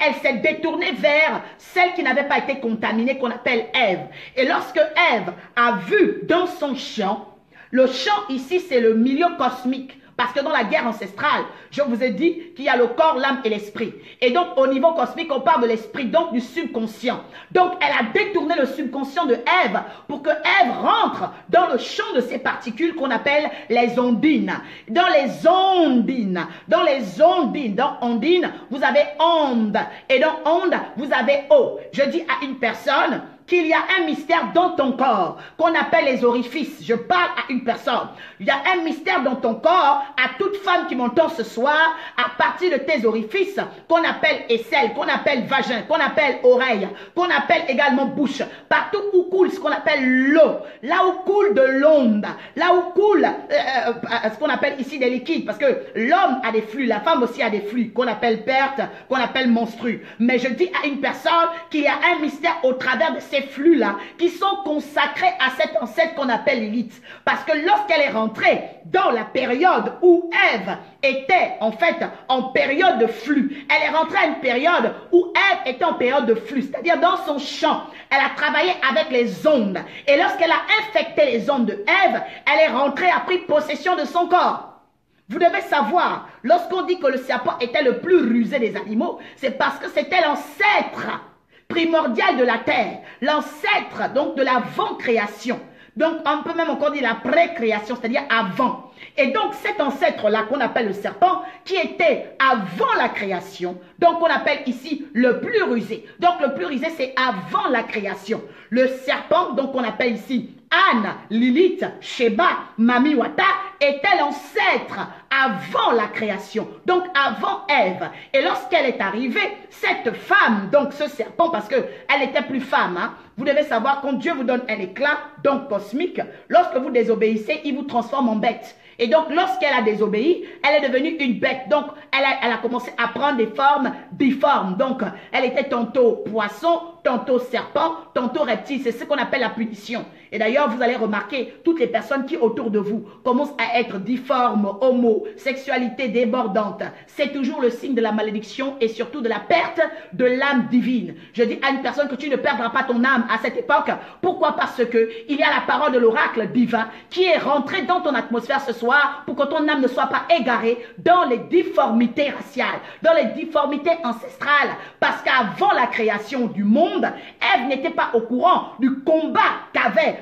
elle s'est détournée vers celle qui n'avait pas été contaminée, qu'on appelle Ève. Et lorsque Ève a vu dans son champ, le champ ici c'est le milieu cosmique. Parce que dans la guerre ancestrale, je vous ai dit qu'il y a le corps, l'âme et l'esprit. Et donc, au niveau cosmique, on parle de l'esprit, donc du subconscient. Donc, elle a détourné le subconscient de Ève pour que Ève rentre dans le champ de ces particules qu'on appelle les ondines. Dans les ondines, dans ondine, vous avez onde. Et dans onde, vous avez eau. Je dis à une personne qu'il y a un mystère dans ton corps qu'on appelle les orifices. Je parle à une personne. Il y a un mystère dans ton corps, à toute femme qui m'entend ce soir, à partir de tes orifices, qu'on appelle aisselle, qu'on appelle vagin, qu'on appelle oreille, qu'on appelle également bouche. Partout où coule ce qu'on appelle l'eau, là où coule de l'onde, là où coule ce qu'on appelle ici des liquides, parce que l'homme a des flux, la femme aussi a des flux, qu'on appelle perte, qu'on appelle menstru. Mais je dis à une personne qu'il y a un mystère au travers de ces flux-là qui sont consacrés à cet ancêtre qu'on appelle Lilith. Parce que lorsqu'elle est rentrée dans la période où Ève était en fait en période de flux, elle est rentrée à une période où Ève était en période de flux, c'est-à-dire dans son champ. Elle a travaillé avec les ondes. Et lorsqu'elle a infecté les ondes de Ève, elle est rentrée, a pris possession de son corps. Vous devez savoir, lorsqu'on dit que le serpent était le plus rusé des animaux, c'est parce que c'était l'ancêtre primordial de la terre, l'ancêtre donc de l'avant-création. Donc on peut même encore dire la pré-création, c'est-à-dire avant. Et donc cet ancêtre-là qu'on appelle le serpent, qui était avant la création, donc on appelle ici le plus rusé. Donc le plus rusé c'est avant la création. Le serpent, donc on appelle ici Anne, Lilith, Sheba, Mami Wata était l'ancêtre avant la création, donc avant Ève. Et lorsqu'elle est arrivée, cette femme, donc ce serpent, parce qu'elle n'était plus femme, hein, vous devez savoir, quand Dieu vous donne un éclat, donc cosmique, lorsque vous désobéissez, il vous transforme en bête. Et donc, lorsqu'elle a désobéi, elle est devenue une bête. Donc, elle a commencé à prendre des formes difformes. Donc, elle était tantôt poisson, tantôt serpent, tantôt reptile. C'est ce qu'on appelle la punition. Et d'ailleurs, vous allez remarquer, toutes les personnes qui autour de vous commencent à être difformes, homo, sexualité débordante. C'est toujours le signe de la malédiction et surtout de la perte de l'âme divine. Je dis à une personne que tu ne perdras pas ton âme à cette époque. Pourquoi? Parce que il y a la parole de l'oracle divin qui est rentrée dans ton atmosphère ce soir pour que ton âme ne soit pas égarée dans les difformités raciales, dans les difformités ancestrales. Parce qu'avant la création du monde, Ève n'était pas au courant du combat qu'avait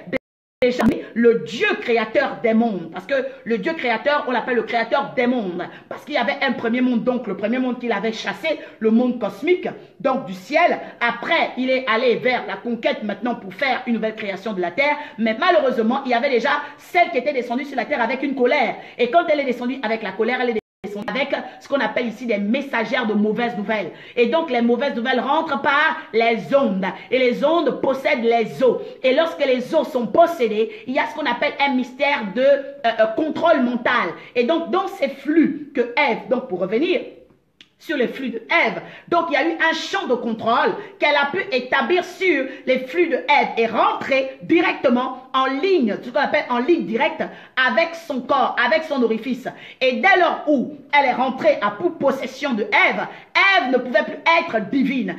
déjà le Dieu créateur des mondes. Parce que le Dieu créateur, on l'appelle le créateur des mondes. Parce qu'il y avait un premier monde, donc le premier monde qu'il avait chassé, le monde cosmique, donc du ciel. Après, il est allé vers la conquête maintenant pour faire une nouvelle création de la terre. Mais malheureusement, il y avait déjà celle qui était descendue sur la terre avec une colère. Et quand elle est descendue avec la colère, elle est avec ce qu'on appelle ici des messagères de mauvaises nouvelles. Et donc les mauvaises nouvelles rentrent par les ondes. Et les ondes possèdent les eaux. Et lorsque les eaux sont possédées, il y a ce qu'on appelle un mystère de contrôle mental. Et donc dans ces flux que Ève, donc pour revenir sur les flux de Ève. Donc, il y a eu un champ de contrôle qu'elle a pu établir sur les flux de Ève et rentrer directement en ligne, ce qu'on appelle en ligne directe avec son corps, avec son orifice. Et dès lors où elle est rentrée à pour possession de Ève, Ève ne pouvait plus être divine.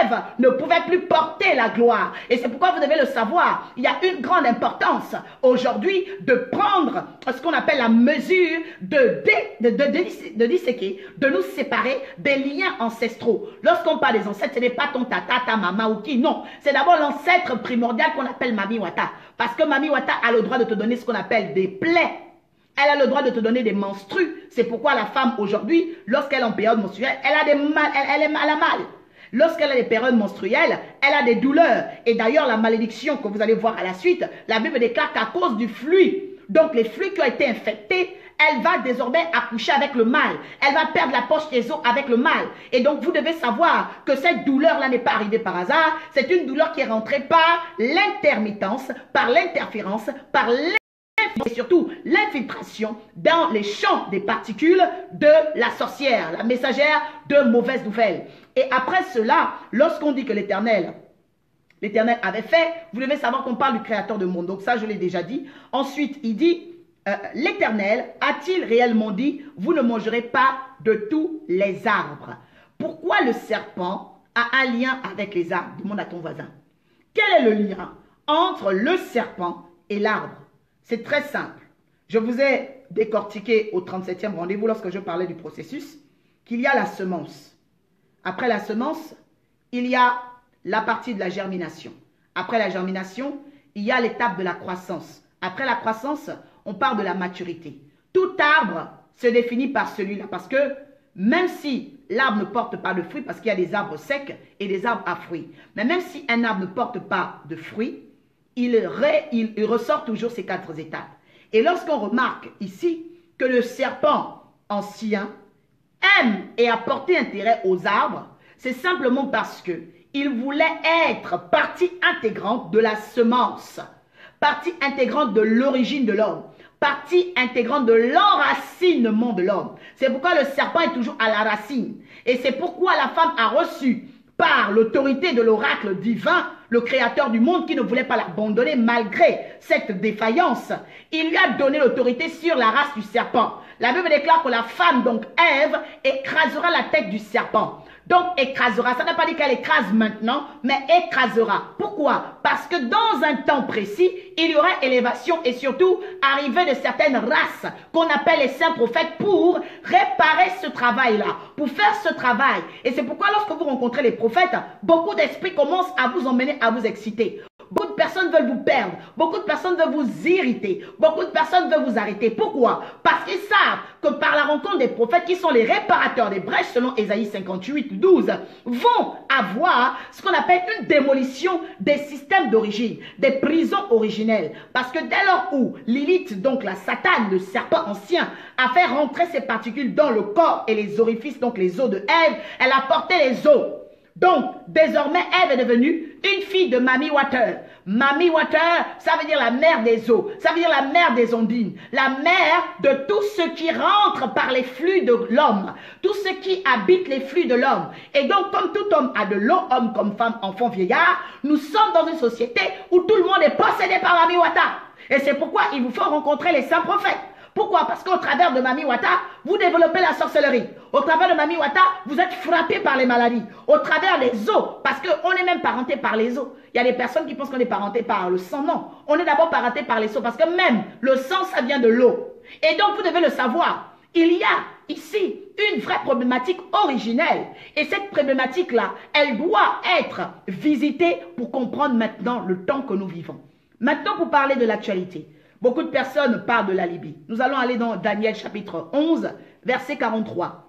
Ève ne pouvait plus porter la gloire. Et c'est pourquoi vous devez le savoir. Il y a une grande importance aujourd'hui de prendre ce qu'on appelle la mesure de disséquer, de nous séparer des liens ancestraux. Lorsqu'on parle des ancêtres, ce n'est pas ton tata, ta maman ou qui, non. C'est d'abord l'ancêtre primordial qu'on appelle Mami Wata. Parce que Mami Wata a le droit de te donner ce qu'on appelle des plaies. Elle a le droit de te donner des menstrues. C'est pourquoi la femme aujourd'hui, lorsqu'elle est en période menstruelle, elle a mal. Lorsqu'elle a des périodes menstruelles, elle a des douleurs. Et d'ailleurs, la malédiction que vous allez voir à la suite, la Bible déclare qu'à cause du flux, donc les flux qui ont été infectés, elle va désormais accoucher avec le mal. Elle va perdre la poche des os avec le mal. Et donc, vous devez savoir que cette douleur-là n'est pas arrivée par hasard. C'est une douleur qui est rentrée par l'intermittence, par l'interférence, par et surtout l'infiltration dans les champs des particules de la sorcière, la messagère de mauvaises nouvelles. Et après cela, lorsqu'on dit que l'Éternel avait fait, vous devez savoir qu'on parle du créateur du monde. Donc ça, je l'ai déjà dit. Ensuite, il dit, l'Éternel a-t-il réellement dit, vous ne mangerez pas de tous les arbres? Pourquoi le serpent a un lien avec les arbres? Demande à ton voisin. Quel est le lien entre le serpent et l'arbre? C'est très simple. Je vous ai décortiqué au 37e rendez-vous lorsque je parlais du processus qu'il y a la semence. Après la semence, il y a la partie de la germination. Après la germination, il y a l'étape de la croissance. Après la croissance, on parle de la maturité. Tout arbre se définit par celui-là parce que même si l'arbre ne porte pas de fruits, parce qu'il y a des arbres secs et des arbres à fruits, mais même si un arbre ne porte pas de fruits, il ressort toujours ces 4 étapes. Et lorsqu'on remarque ici que le serpent ancien aime et a porté intérêt aux arbres, c'est simplement parce qu'il voulait être partie intégrante de la semence, partie intégrante de l'origine de l'homme, partie intégrante de l'enracinement de l'homme. C'est pourquoi le serpent est toujours à la racine. Et c'est pourquoi la femme a reçu par l'autorité de l'oracle divin, le créateur du monde qui ne voulait pas l'abandonner malgré cette défaillance, il lui a donné l'autorité sur la race du serpent. La Bible déclare que la femme, donc Ève, écrasera la tête du serpent. Donc écrasera, ça n'a pas dit qu'elle écrase maintenant, mais écrasera. Pourquoi? Parce que dans un temps précis, il y aura élévation et surtout arrivée de certaines races qu'on appelle les saints prophètes pour réparer ce travail-là, pour faire ce travail. Et c'est pourquoi lorsque vous rencontrez les prophètes, beaucoup d'esprits commencent à vous emmener, à vous exciter. Beaucoup de personnes veulent vous perdre. Beaucoup de personnes veulent vous irriter. Beaucoup de personnes veulent vous arrêter. Pourquoi? Parce qu'ils savent que par la rencontre des prophètes qui sont les réparateurs des brèches, selon Ésaïe 58, 12, vont avoir ce qu'on appelle une démolition des systèmes d'origine, des prisons originelles. Parce que dès lors où Lilith, donc la Satan, le serpent ancien, a fait rentrer ses particules dans le corps et les orifices, donc les os de Ève, elle a porté les os. Donc, désormais, Ève est devenue une fille de Mami Water. Mami Water, ça veut dire la mère des eaux. Ça veut dire la mère des ondines. La mère de tout ce qui rentre par les flux de l'homme. Tout ce qui habite les flux de l'homme. Et donc, comme tout homme a de l'eau, homme comme femme, enfant, vieillard, nous sommes dans une société où tout le monde est possédé par Mami Water. Et c'est pourquoi il vous faut rencontrer les saints prophètes. Pourquoi? Parce qu'au travers de Mami Wata, vous développez la sorcellerie. Au travers de Mami Wata, vous êtes frappé par les maladies. Au travers des os, parce qu'on est même parenté par les os. Il y a des personnes qui pensent qu'on est parenté par le sang. Non, on est d'abord parenté par les os, parce que même le sang, ça vient de l'eau. Et donc, vous devez le savoir. Il y a ici une vraie problématique originelle. Et cette problématique-là, elle doit être visitée pour comprendre maintenant le temps que nous vivons. Maintenant, pour parler de l'actualité. Beaucoup de personnes parlent de la Libye. Nous allons aller dans Daniel chapitre 11, verset 43.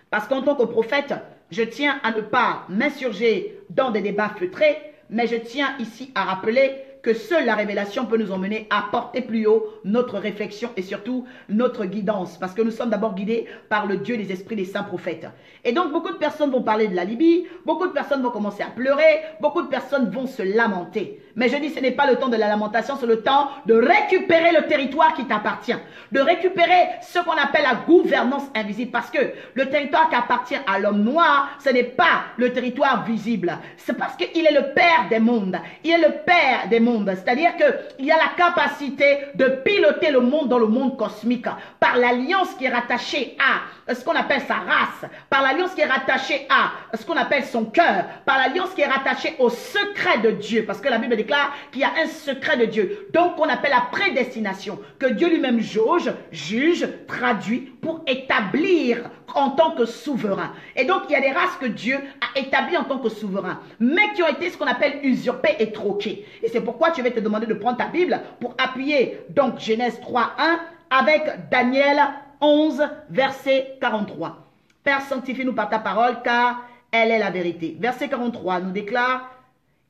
Parce qu'en tant que prophète, je tiens à ne pas m'insurger dans des débats feutrés, mais je tiens ici à rappeler que seule la révélation peut nous emmener à porter plus haut notre réflexion et surtout notre guidance. Parce que nous sommes d'abord guidés par le Dieu des esprits des saints prophètes. Et donc beaucoup de personnes vont parler de la Libye, beaucoup de personnes vont commencer à pleurer, beaucoup de personnes vont se lamenter. Mais je dis ce n'est pas le temps de la lamentation, c'est le temps de récupérer le territoire qui t'appartient. De récupérer ce qu'on appelle la gouvernance invisible. Parce que le territoire qui appartient à l'homme noir, ce n'est pas le territoire visible. C'est parce qu'il est le père des mondes. Il est le père des mondes. C'est-à-dire qu'il a la capacité de piloter le monde dans le monde cosmique. Par l'alliance qui est rattachée à ce qu'on appelle sa race. Par l'alliance qui est rattachée à ce qu'on appelle son cœur. Par l'alliance qui est rattachée au secret de Dieu. Parce que la Bible déclare qu'il y a un secret de Dieu. Donc on appelle la prédestination. Que Dieu lui-même jauge, juge, traduit pour établir en tant que souverain. Et donc il y a des races que Dieu a établies en tant que souverain. Mais qui ont été ce qu'on appelle usurpées et troquées. Et c'est pourquoi tu vas te demander de prendre ta Bible pour appuyer donc Genèse 3, 1 avec Daniel 11, verset 43. Père, sanctifie-nous par ta parole, car elle est la vérité. Verset 43 nous déclare: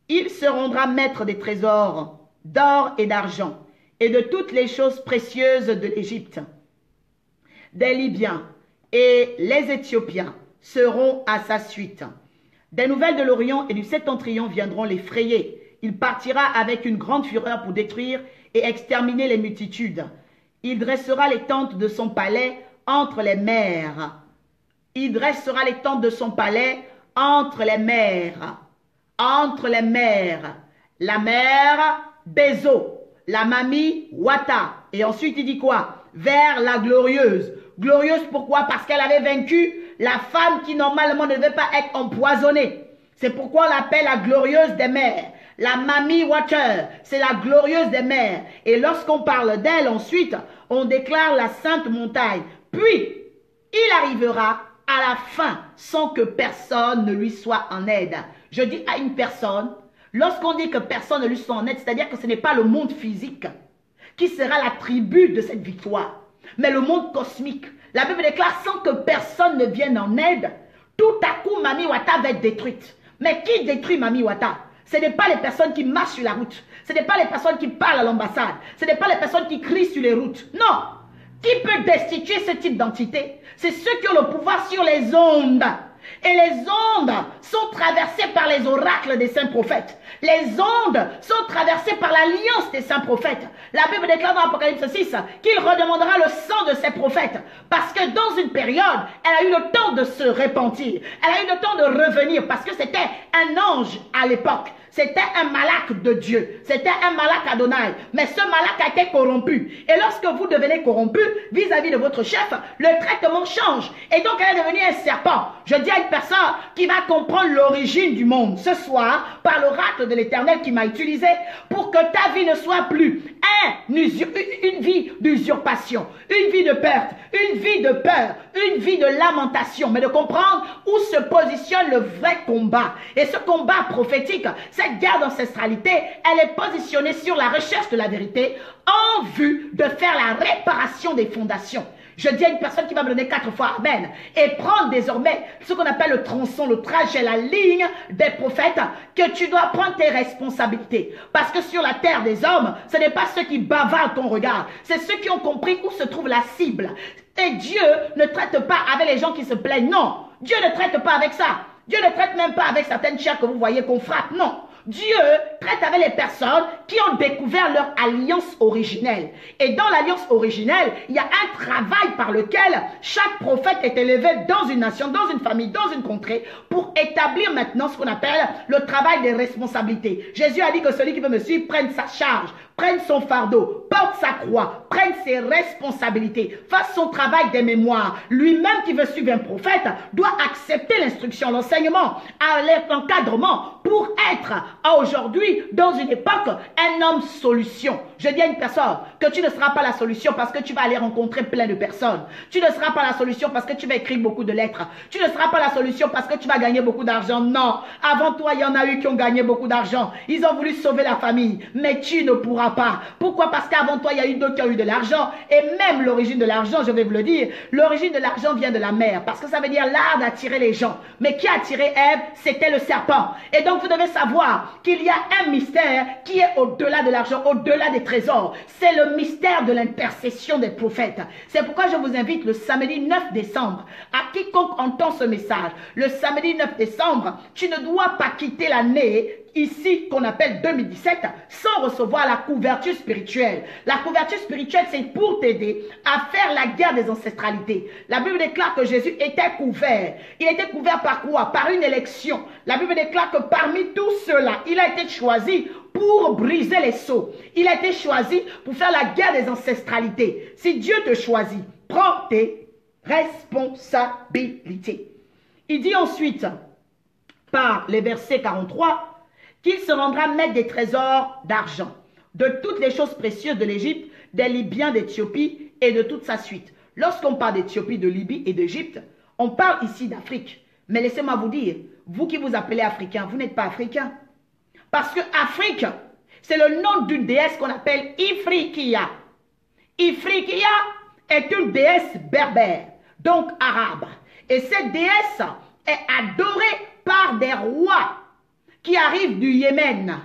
il se rendra maître des trésors d'or et d'argent et de toutes les choses précieuses de l'Égypte. Des Libyens et les Éthiopiens seront à sa suite. Des nouvelles de l'Orient et du Septentrion viendront l'effrayer. Il partira avec une grande fureur pour détruire et exterminer les multitudes. Il dressera les tentes de son palais entre les mers. Il dressera les tentes de son palais entre les mers. Entre les mers. La mer des eaux. La Mami Wata. Et ensuite il dit quoi? Vers la glorieuse. Glorieuse pourquoi? Parce qu'elle avait vaincu la femme qui normalement ne devait pas être empoisonnée. C'est pourquoi on l'appelle la glorieuse des mers. La Mami Water, c'est la glorieuse des mers. Et lorsqu'on parle d'elle ensuite, on déclare la sainte montagne. Puis, il arrivera à la fin sans que personne ne lui soit en aide. Je dis à une personne, lorsqu'on dit que personne ne lui soit en aide, c'est-à-dire que ce n'est pas le monde physique qui sera la tribu de cette victoire, mais le monde cosmique. La Bible déclare sans que personne ne vienne en aide, tout à coup Mami Wata va être détruite. Mais qui détruit Mami Wata? Ce n'est pas les personnes qui marchent sur la route. Ce n'est pas les personnes qui parlent à l'ambassade. Ce n'est pas les personnes qui crient sur les routes. Non. Qui peut destituer ce type d'entité? C'est ceux qui ont le pouvoir sur les ondes. Et les ondes sont traversées par les oracles des saints prophètes. Les ondes sont traversées par l'alliance des saints prophètes. La Bible déclare dans Apocalypse 6 qu'il redemandera le sang de ses prophètes. Parce que dans une période, elle a eu le temps de se repentir. Elle a eu le temps de revenir parce que c'était un ange à l'époque. C'était un malak de Dieu. C'était un malak Adonai. Mais ce malak a été corrompu. Et lorsque vous devenez corrompu vis-à-vis de votre chef, le traitement change. Et donc elle est devenue un serpent. Je dis à une personne qui va comprendre l'origine du monde ce soir par l'oracle de l'Éternel qui m'a utilisé pour que ta vie ne soit plus une vie d'usurpation, une vie de perte, une vie de peur, une vie de lamentation, mais de comprendre où se positionne le vrai combat. Et ce combat prophétique, cette guerre d'ancestralité, elle est positionnée sur la recherche de la vérité en vue de faire la réparation des fondations. Je dis à une personne qui va me donner 4 fois Amen et prendre désormais ce qu'on appelle le tronçon, le trajet, la ligne des prophètes, que tu dois prendre tes responsabilités. Parce que sur la terre des hommes, ce n'est pas ceux qui bavardent ton regard, c'est ceux qui ont compris où se trouve la cible. Et Dieu ne traite pas avec les gens qui se plaignent, non. Dieu ne traite pas avec ça. Dieu ne traite même pas avec certaines chairs que vous voyez qu'on frappe, non. Dieu traite avec les personnes qui ont découvert leur alliance originelle. Et dans l'alliance originelle, il y a un travail par lequel chaque prophète est élevé dans une nation, dans une famille, dans une contrée, pour établir maintenant ce qu'on appelle le travail des responsabilités. Jésus a dit que celui qui veut me suivre prenne sa charge, prenne son fardeau, porte sa croix, prenne ses responsabilités, fasse son travail des mémoires. Lui-même qui veut suivre un prophète doit accepter l'instruction, l'enseignement, l'encadrement pour être aujourd'hui dans une époque un homme solution. Je dis à une personne que tu ne seras pas la solution parce que tu vas aller rencontrer plein de personnes. Tu ne seras pas la solution parce que tu vas écrire beaucoup de lettres. Tu ne seras pas la solution parce que tu vas gagner beaucoup d'argent. Non, avant toi, il y en a eu qui ont gagné beaucoup d'argent. Ils ont voulu sauver la famille, mais tu ne pourras pas. Pourquoi? Parce qu'avant toi, il y a eu d'autres qui ont eu de l'argent. Et même l'origine de l'argent, je vais vous le dire, l'origine de l'argent vient de la mer. Parce que ça veut dire l'art d'attirer les gens. Mais qui a attiré Ève? C'était le serpent. Et donc, vous devez savoir qu'il y a un mystère qui est au-delà de l'argent, au-delà des trésors. C'est le mystère de l'intercession des prophètes. C'est pourquoi je vous invite le samedi 9 décembre, à quiconque entend ce message, le samedi 9 décembre, tu ne dois pas quitter l'année ici qu'on appelle 2017 sans recevoir la couverture spirituelle. La couverture spirituelle, c'est pour t'aider à faire la guerre des ancestralités. La Bible déclare que Jésus était couvert. Il était couvert par quoi? Par une élection. La Bible déclare que parmi tous ceux-là, il a été choisi pour briser les sceaux. Il a été choisi pour faire la guerre des ancestralités. Si Dieu te choisit, prends tes responsabilités. Il dit ensuite, par les versets 43, qu'il se rendra maître des trésors d'argent, de toutes les choses précieuses de l'Égypte, des Libyens d'Éthiopie et de toute sa suite. Lorsqu'on parle d'Éthiopie, de Libye et d'Égypte, on parle ici d'Afrique. Mais laissez-moi vous dire, vous qui vous appelez Africain, vous n'êtes pas Africain. Parce que Afrique, c'est le nom d'une déesse qu'on appelle Ifriqiya. Ifriqiya est une déesse berbère, donc arabe. Et cette déesse est adorée par des rois qui arrivent du Yémen.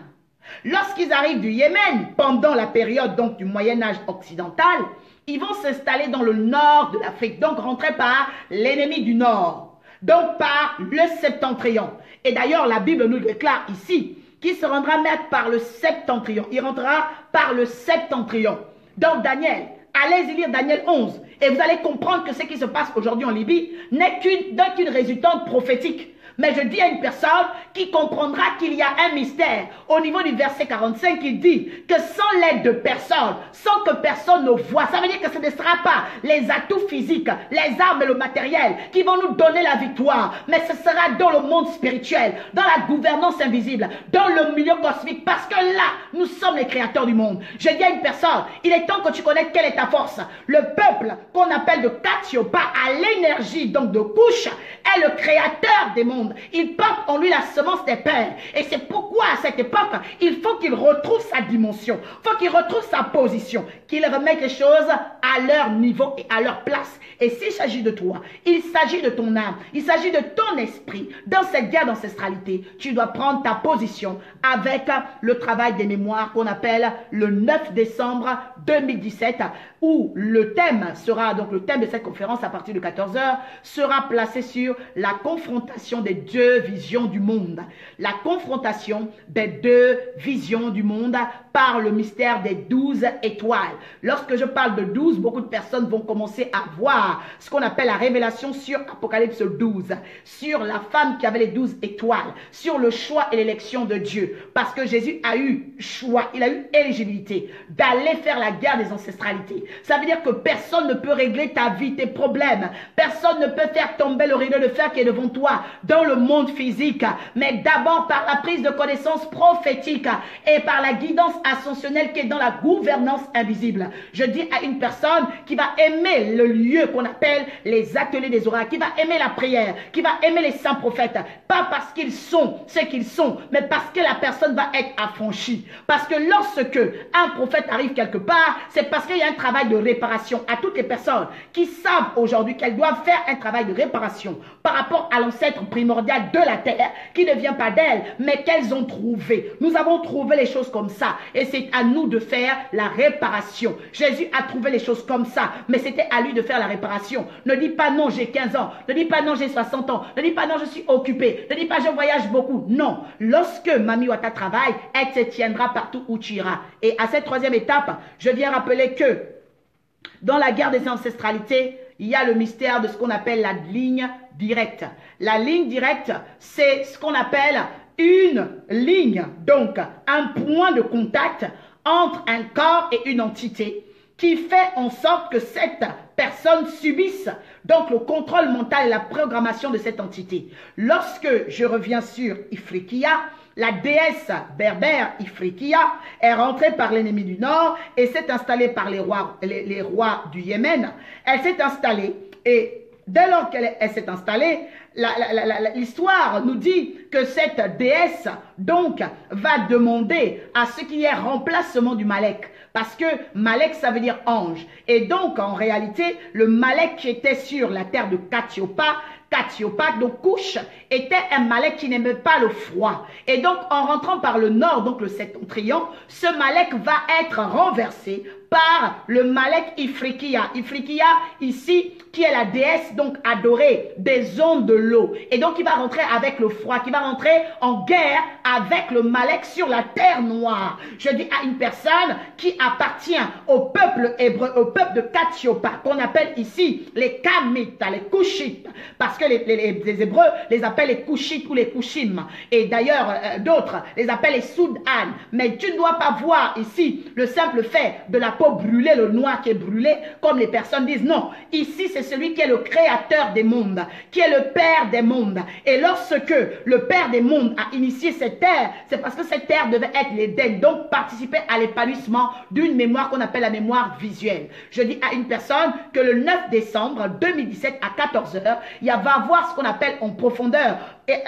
Lorsqu'ils arrivent du Yémen, pendant la période donc du Moyen-Âge occidental, ils vont s'installer dans le nord de l'Afrique, donc rentrer par l'ennemi du nord, donc par le septentrion. Et d'ailleurs, la Bible nous déclare ici qu'il se rendra maître par le septentrion. Il rentrera par le septentrion. Donc Daniel, allez-y lire Daniel 11, et vous allez comprendre que ce qui se passe aujourd'hui en Libye n'est qu'une résultante prophétique. Mais je dis à une personne qui comprendra qu'il y a un mystère. Au niveau du verset 45, il dit que sans l'aide de personne, sans que personne ne voit, ça veut dire que ce ne sera pas les atouts physiques, les armes et le matériel qui vont nous donner la victoire. Mais ce sera dans le monde spirituel, dans la gouvernance invisible, dans le milieu cosmique. Parce que là, nous sommes les créateurs du monde. Je dis à une personne, il est temps que tu connaisses quelle est ta force. Le peuple qu'on appelle de Katiopa à l'énergie, donc de couche, est le créateur des mondes. Il porte en lui la semence des pères. Et c'est pourquoi à cette époque, il faut qu'il retrouve sa dimension. Il faut qu'il retrouve sa position. Qu'il remette les choses à leur niveau et à leur place. Et s'il s'agit de toi, il s'agit de ton âme, il s'agit de ton esprit. Dans cette guerre d'ancestralité, tu dois prendre ta position avec le travail des mémoires qu'on appelle le 9 décembre 2017, où le thème sera, donc le thème de cette conférence à partir de 14 h, sera placé sur la confrontation des deux visions du monde. La confrontation des deux visions du monde par le mystère des 12 étoiles. Lorsque je parle de 12, beaucoup de personnes vont commencer à voir ce qu'on appelle la révélation sur Apocalypse 12, sur la femme qui avait les 12 étoiles, sur le choix et l'élection de Dieu. Parce que Jésus a eu choix, il a eu éligibilité d'aller faire la guerre des ancestralités. Ça veut dire que personne ne peut régler ta vie, tes problèmes. Personne ne peut faire tomber le rideau de fer qui est devant toi dans le monde physique, mais d'abord par la prise de connaissance prophétique et par la guidance ascensionnelle qui est dans la gouvernance invisible. Je dis à une personne qui va aimer le lieu qu'on appelle les ateliers des oracles, qui va aimer la prière, qui va aimer les saints prophètes, pas parce qu'ils sont ce qu'ils sont, mais parce que la personne va être affranchie. Parce que lorsque un prophète arrive quelque part, c'est parce qu'il y a un travail de réparation. À toutes les personnes qui savent aujourd'hui qu'elles doivent faire un travail de réparation par rapport à l'ancêtre primordial de la terre, qui ne vient pas d'elles, mais qu'elles ont trouvé. Nous avons trouvé les choses comme ça, et c'est à nous de faire la réparation. Jésus a trouvé les choses comme ça, mais c'était à lui de faire la réparation. Ne dis pas non, j'ai 15 ans, ne dis pas non, j'ai 60 ans, ne dis pas non, je suis occupé, ne dis pas je voyage beaucoup. Non, lorsque Mami Wata travaille, elle te tiendra partout où tu iras. Et à cette troisième étape, je viens rappeler que dans la guerre des ancestralités, il y a le mystère de ce qu'on appelle la ligne directe. La ligne directe, c'est ce qu'on appelle une ligne, donc un point de contact entre un corps et une entité qui fait en sorte que cette personne subisse donc le contrôle mental et la programmation de cette entité. Lorsque je reviens sur Ifriqiya, la déesse berbère Ifriqiya est rentrée par l'ennemi du Nord et s'est installée par les rois du Yémen. Elle s'est installée et dès lors qu'elle s'est installée, l'histoire nous dit que cette déesse donc va demander à ce qu'il y ait remplacement du Malek. Parce que Malek, ça veut dire ange. Et donc, en réalité, le Malek qui était sur la terre de Katiopa, donc Couche, était un Malek qui n'aimait pas le froid. Et donc, en rentrant par le nord, donc le septentrion, ce Malek va être renversé par le Malek Ifriqiya. Ifriqiya, ici, qui est la déesse donc adorée des ondes de l'eau. Et donc, il va rentrer avec le froid, qui va rentrer en guerre avec le Malek sur la terre noire. Je dis à une personne qui appartient au peuple hébreu, au peuple de Katiopa, qu'on appelle ici les Kamites, les Kushites, parce que les Hébreux les appellent les Kushites ou les Kushim. Et d'ailleurs, d'autres les appellent les Soudan. Mais tu ne dois pas voir ici le simple fait de la peau brûlée, le noir qui est brûlé, comme les personnes disent. Non, ici c'est celui qui est le créateur des mondes, qui est le père des mondes. Et lorsque le père des mondes a initié cette terre, c'est parce que cette terre devait être l'Éden, donc participer à l'épanouissement d'une mémoire qu'on appelle la mémoire visuelle. Je dis à une personne que le 9 décembre 2017 à 14 h, il va avoir ce qu'on appelle en profondeur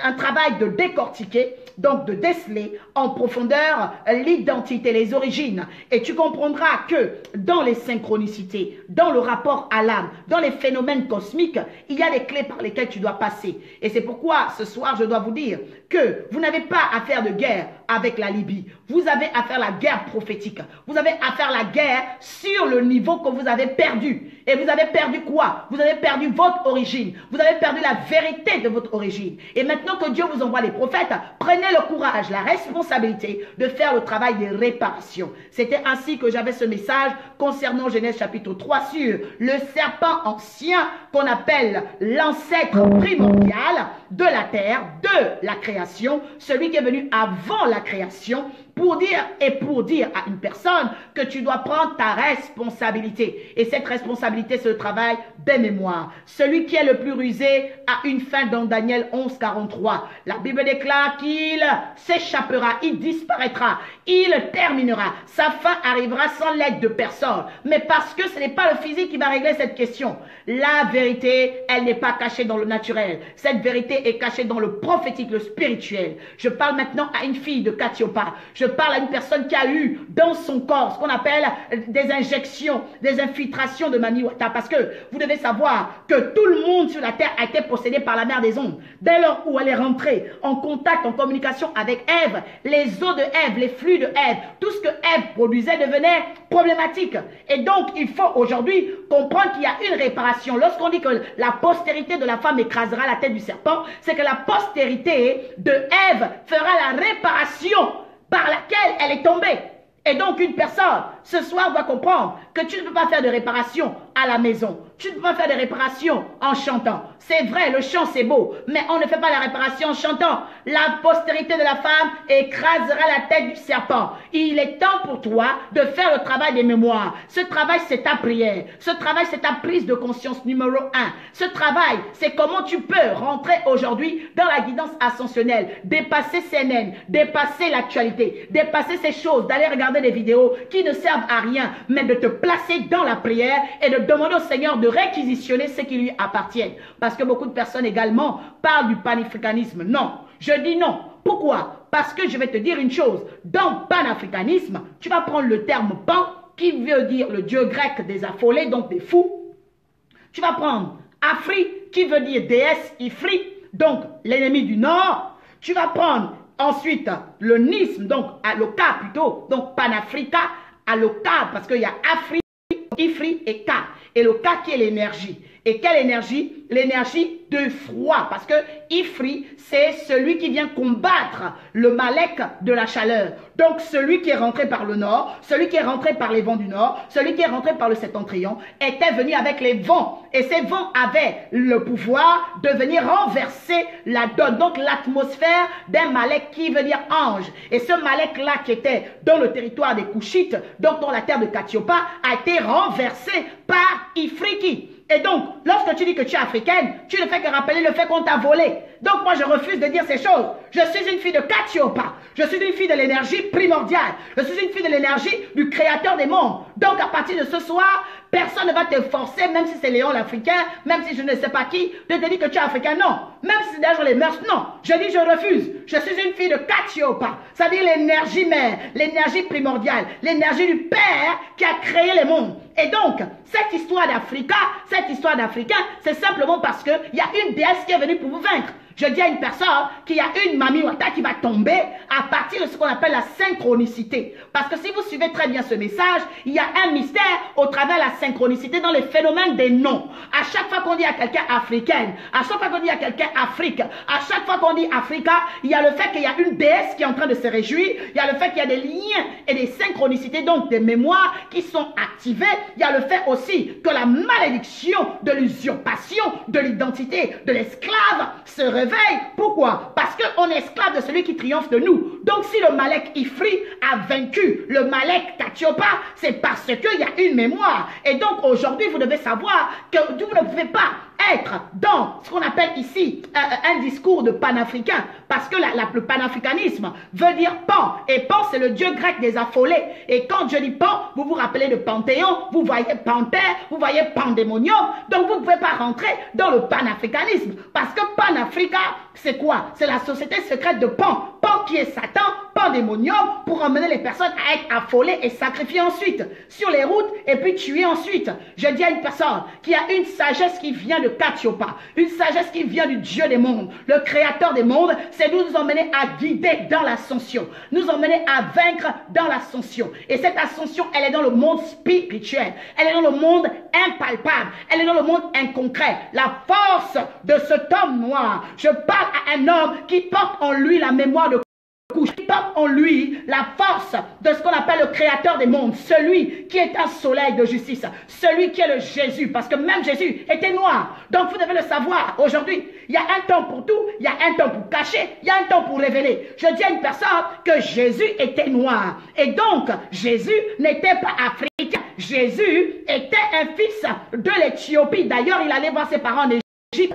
un travail de décortiquer, donc de déceler en profondeur l'identité, les origines. Et tu comprendras que dans les synchronicités, dans le rapport à l'âme, dans les phénomènes cosmiques, il y a des clés par lesquelles tu dois passer. Et c'est pourquoi ce soir, je dois vous dire que vous n'avez pas à faire de guerre avec la Libye. Vous avez à faire la guerre prophétique. Vous avez à faire la guerre sur le niveau que vous avez perdu. Et vous avez perdu quoi? Vous avez perdu votre origine. Vous avez perdu la vérité de votre origine. Et maintenant que Dieu vous envoie les prophètes, prenez le courage, la responsabilité de faire le travail des réparations. C'était ainsi que j'avais ce message concernant Genèse chapitre 3 sur le serpent ancien qu'on appelle l'ancêtre primordial de la terre, de la création, celui qui est venu avant la création, pour dire à une personne que tu dois prendre ta responsabilité. Et cette responsabilité, c'est le travail des mémoires. Celui qui est le plus rusé a une fin dans Daniel 11, 43. La Bible déclare qu'il s'échappera, il disparaîtra, il terminera. Sa fin arrivera sans l'aide de personne. Mais parce que ce n'est pas le physique qui va régler cette question. La vérité, elle n'est pas cachée dans le naturel. Cette vérité est cachée dans le prophétique, le spirituel. Je parle maintenant à une fille de Katiopa. Je parle à une personne qui a eu dans son corps ce qu'on appelle des injections, des infiltrations de Mami Wata. Parce que vous devez savoir que tout le monde sur la terre a été possédé par la mère des ondes. Dès lors où elle est rentrée en contact, en communication avec Ève, les eaux de Ève, les flux de Ève, tout ce que Ève produisait devenait problématique. Et donc, il faut aujourd'hui comprendre qu'il y a une réparation. Lorsqu'on dit que la postérité de la femme écrasera la tête du serpent, c'est que la postérité de Ève fera la réparation par laquelle elle est tombée. Et donc une personne, ce soir, doit comprendre que tu ne peux pas faire de réparation à la maison. Tu ne peux pas faire de réparation en chantant. C'est vrai, le chant c'est beau, mais on ne fait pas la réparation en chantant. La postérité de la femme écrasera la tête du serpent. Il est temps pour toi de faire le travail des mémoires. Ce travail, c'est ta prière. Ce travail, c'est ta prise de conscience numéro 1. Ce travail, c'est comment tu peux rentrer aujourd'hui dans la guidance ascensionnelle, dépasser CNN, dépasser l'actualité, dépasser ces choses, d'aller regarder des vidéos qui ne servent à rien, mais de te placer dans la prière et de demander au Seigneur de réquisitionner ce qui lui appartient. Parce que beaucoup de personnes également parlent du panafricanisme. Non, je dis non. Pourquoi? Parce que je vais te dire une chose. Dans panafricanisme, tu vas prendre le terme pan, qui veut dire le dieu grec des affolés, donc des fous. Tu vas prendre Afri, qui veut dire déesse Ifri, donc l'ennemi du Nord. Tu vas prendre ensuite le nisme, donc Aloka plutôt, donc Panafrica, Aloka, parce qu'il y a Afri, Ifri et Ka. Et le Ka qui est l'énergie. Et quelle énergie? L'énergie de froid. Parce que Ifri, c'est celui qui vient combattre le Malek de la chaleur. Donc celui qui est rentré par le nord, celui qui est rentré par les vents du nord, celui qui est rentré par le septentrion, était venu avec les vents. Et ces vents avaient le pouvoir de venir renverser la donne. Donc l'atmosphère d'un Malek qui veut dire ange. Et ce Malek-là qui était dans le territoire des Couchites, donc dans la terre de Katiopa, a été renversé par Ifriki. Et donc, lorsque tu dis que tu es africaine, tu ne fais que rappeler le fait qu'on t'a volé. Donc moi, je refuse de dire ces choses. Je suis une fille de Katiopa. Je suis une fille de l'énergie primordiale. Je suis une fille de l'énergie du créateur des mondes. Donc à partir de ce soir, personne ne va te forcer, même si c'est Léon l'Africain, même si je ne sais pas qui, de te dire que tu es africain. Non. Même si c'est déjà les mœurs, non. Je dis je refuse. Je suis une fille de Katiopa. C'est-à-dire l'énergie mère, l'énergie primordiale, l'énergie du Père qui a créé les mondes. Et donc, cette histoire d'Africa, cette histoire d'Africain, c'est simplement parce qu'il y a une déesse qui est venue pour vous vaincre. Je dis à une personne qu'il y a une Mami Wata qui va tomber à partir de ce qu'on appelle la synchronicité. Parce que si vous suivez très bien ce message, il y a un mystère au travers de la synchronicité dans les phénomènes des noms. À chaque fois qu'on dit à quelqu'un africaine, à chaque fois qu'on dit à quelqu'un Afrique, à chaque fois qu'on dit Africa, il y a le fait qu'il y a une déesse qui est en train de se réjouir, il y a le fait qu'il y a des liens et des synchronicités, donc des mémoires qui sont activées. Il y a le fait aussi que la malédiction de l'usurpation de l'identité de l'esclave se réveille. Pourquoi? Parce qu'on est esclave de celui qui triomphe de nous. Donc si le Malek Ifri a vaincu le Malek Katiopa, c'est parce qu'il y a une mémoire. Et donc aujourd'hui, vous devez savoir que vous ne pouvez pas être dans ce qu'on appelle ici un discours de panafricain, parce que le panafricanisme veut dire pan, et pan c'est le dieu grec des affolés. Et quand je dis pan, vous vous rappelez de Panthéon, vous voyez panthère, vous voyez pandémonium, donc vous ne pouvez pas rentrer dans le panafricanisme, parce que Panafrica, c'est quoi? C'est la société secrète de Pan, Pan qui est Satan, pandémonium, pour emmener les personnes à être affolées et sacrifiées ensuite sur les routes et puis tuées ensuite. Je dis à une personne qui a une sagesse qui vient de Katiopa, une sagesse qui vient du Dieu des mondes, le créateur des mondes, c'est nous emmener à guider dans l'ascension, nous emmener à vaincre dans l'ascension. Et cette ascension, elle est dans le monde spirituel, elle est dans le monde impalpable, elle est dans le monde inconcret. La force de cet homme noir, je parle à un homme qui porte en lui la mémoire de couche, qui porte en lui la force de ce qu'on appelle le créateur des mondes, celui qui est un soleil de justice, celui qui est le Jésus, parce que même Jésus était noir. Donc vous devez le savoir, aujourd'hui, il y a un temps pour tout, il y a un temps pour cacher, il y a un temps pour révéler. Je dis à une personne que Jésus était noir, et donc Jésus n'était pas africain, Jésus était un fils de l'Éthiopie. D'ailleurs, il allait voir ses parents en Égypte.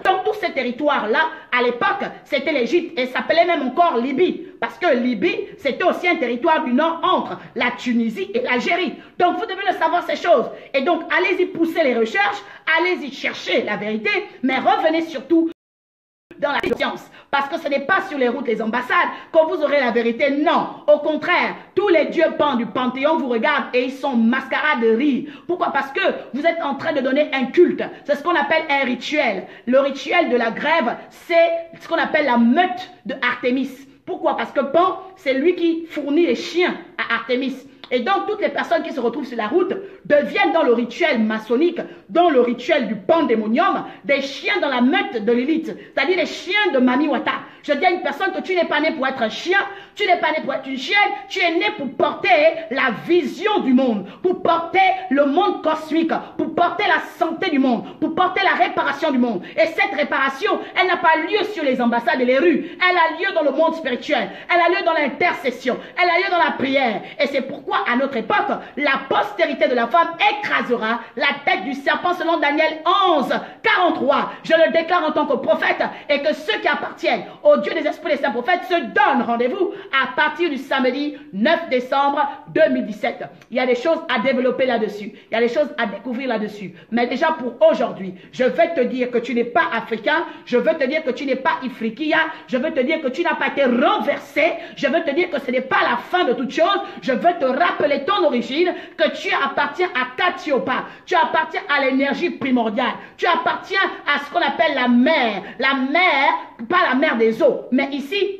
Donc tous ces territoires-là, à l'époque, c'était l'Égypte et s'appelait même encore Libye. Parce que Libye, c'était aussi un territoire du nord entre la Tunisie et l'Algérie. Donc vous devez le savoir ces choses. Et donc allez-y pousser les recherches, allez-y chercher la vérité, mais revenez surtout dans la science. Parce que ce n'est pas sur les routes, les ambassades, que vous aurez la vérité. Non, au contraire, tous les dieux pans du Panthéon vous regardent et ils sont mascarades de rire. Pourquoi? Parce que vous êtes en train de donner un culte. C'est ce qu'on appelle un rituel. Le rituel de la grève, c'est ce qu'on appelle la meute de Artémis. Pourquoi? Parce que Pan, c'est lui qui fournit les chiens à Artémis. Et donc, toutes les personnes qui se retrouvent sur la route deviennent dans le rituel maçonnique, dans le rituel du pandémonium, des chiens dans la meute de l'élite, c'est-à-dire les chiens de Mami Wata. Je dis à une personne que tu n'es pas né pour être un chien, tu n'es pas né pour être une chienne, tu es né pour porter la vision du monde, pour porter le monde cosmique, pour porter la santé du monde, pour porter la réparation du monde. Et cette réparation, elle n'a pas lieu sur les ambassades et les rues, elle a lieu dans le monde spirituel, elle a lieu dans l'intercession, elle a lieu dans la prière. Et c'est pourquoi à notre époque, la postérité de la femme écrasera la tête du serpent selon Daniel 11, 43. Je le déclare en tant que prophète et que ceux qui appartiennent au Dieu des esprits des saints prophètes se donnent rendez-vous à partir du samedi 9 décembre 2017. Il y a des choses à développer là-dessus. Il y a des choses à découvrir là-dessus. Mais déjà pour aujourd'hui, je vais te dire que tu n'es pas africain. Je veux te dire que tu n'es pas Ifriqiya. Je veux te dire que tu n'as pas été renversé. Je veux te dire que ce n'est pas la fin de toute chose. Je veux te rappeler ton origine, que tu appartiens à Katiopa. Tu appartiens à l'énergie primordiale. Tu appartiens à ce qu'on appelle la mer. La mer, pas la mer des eaux, mais ici,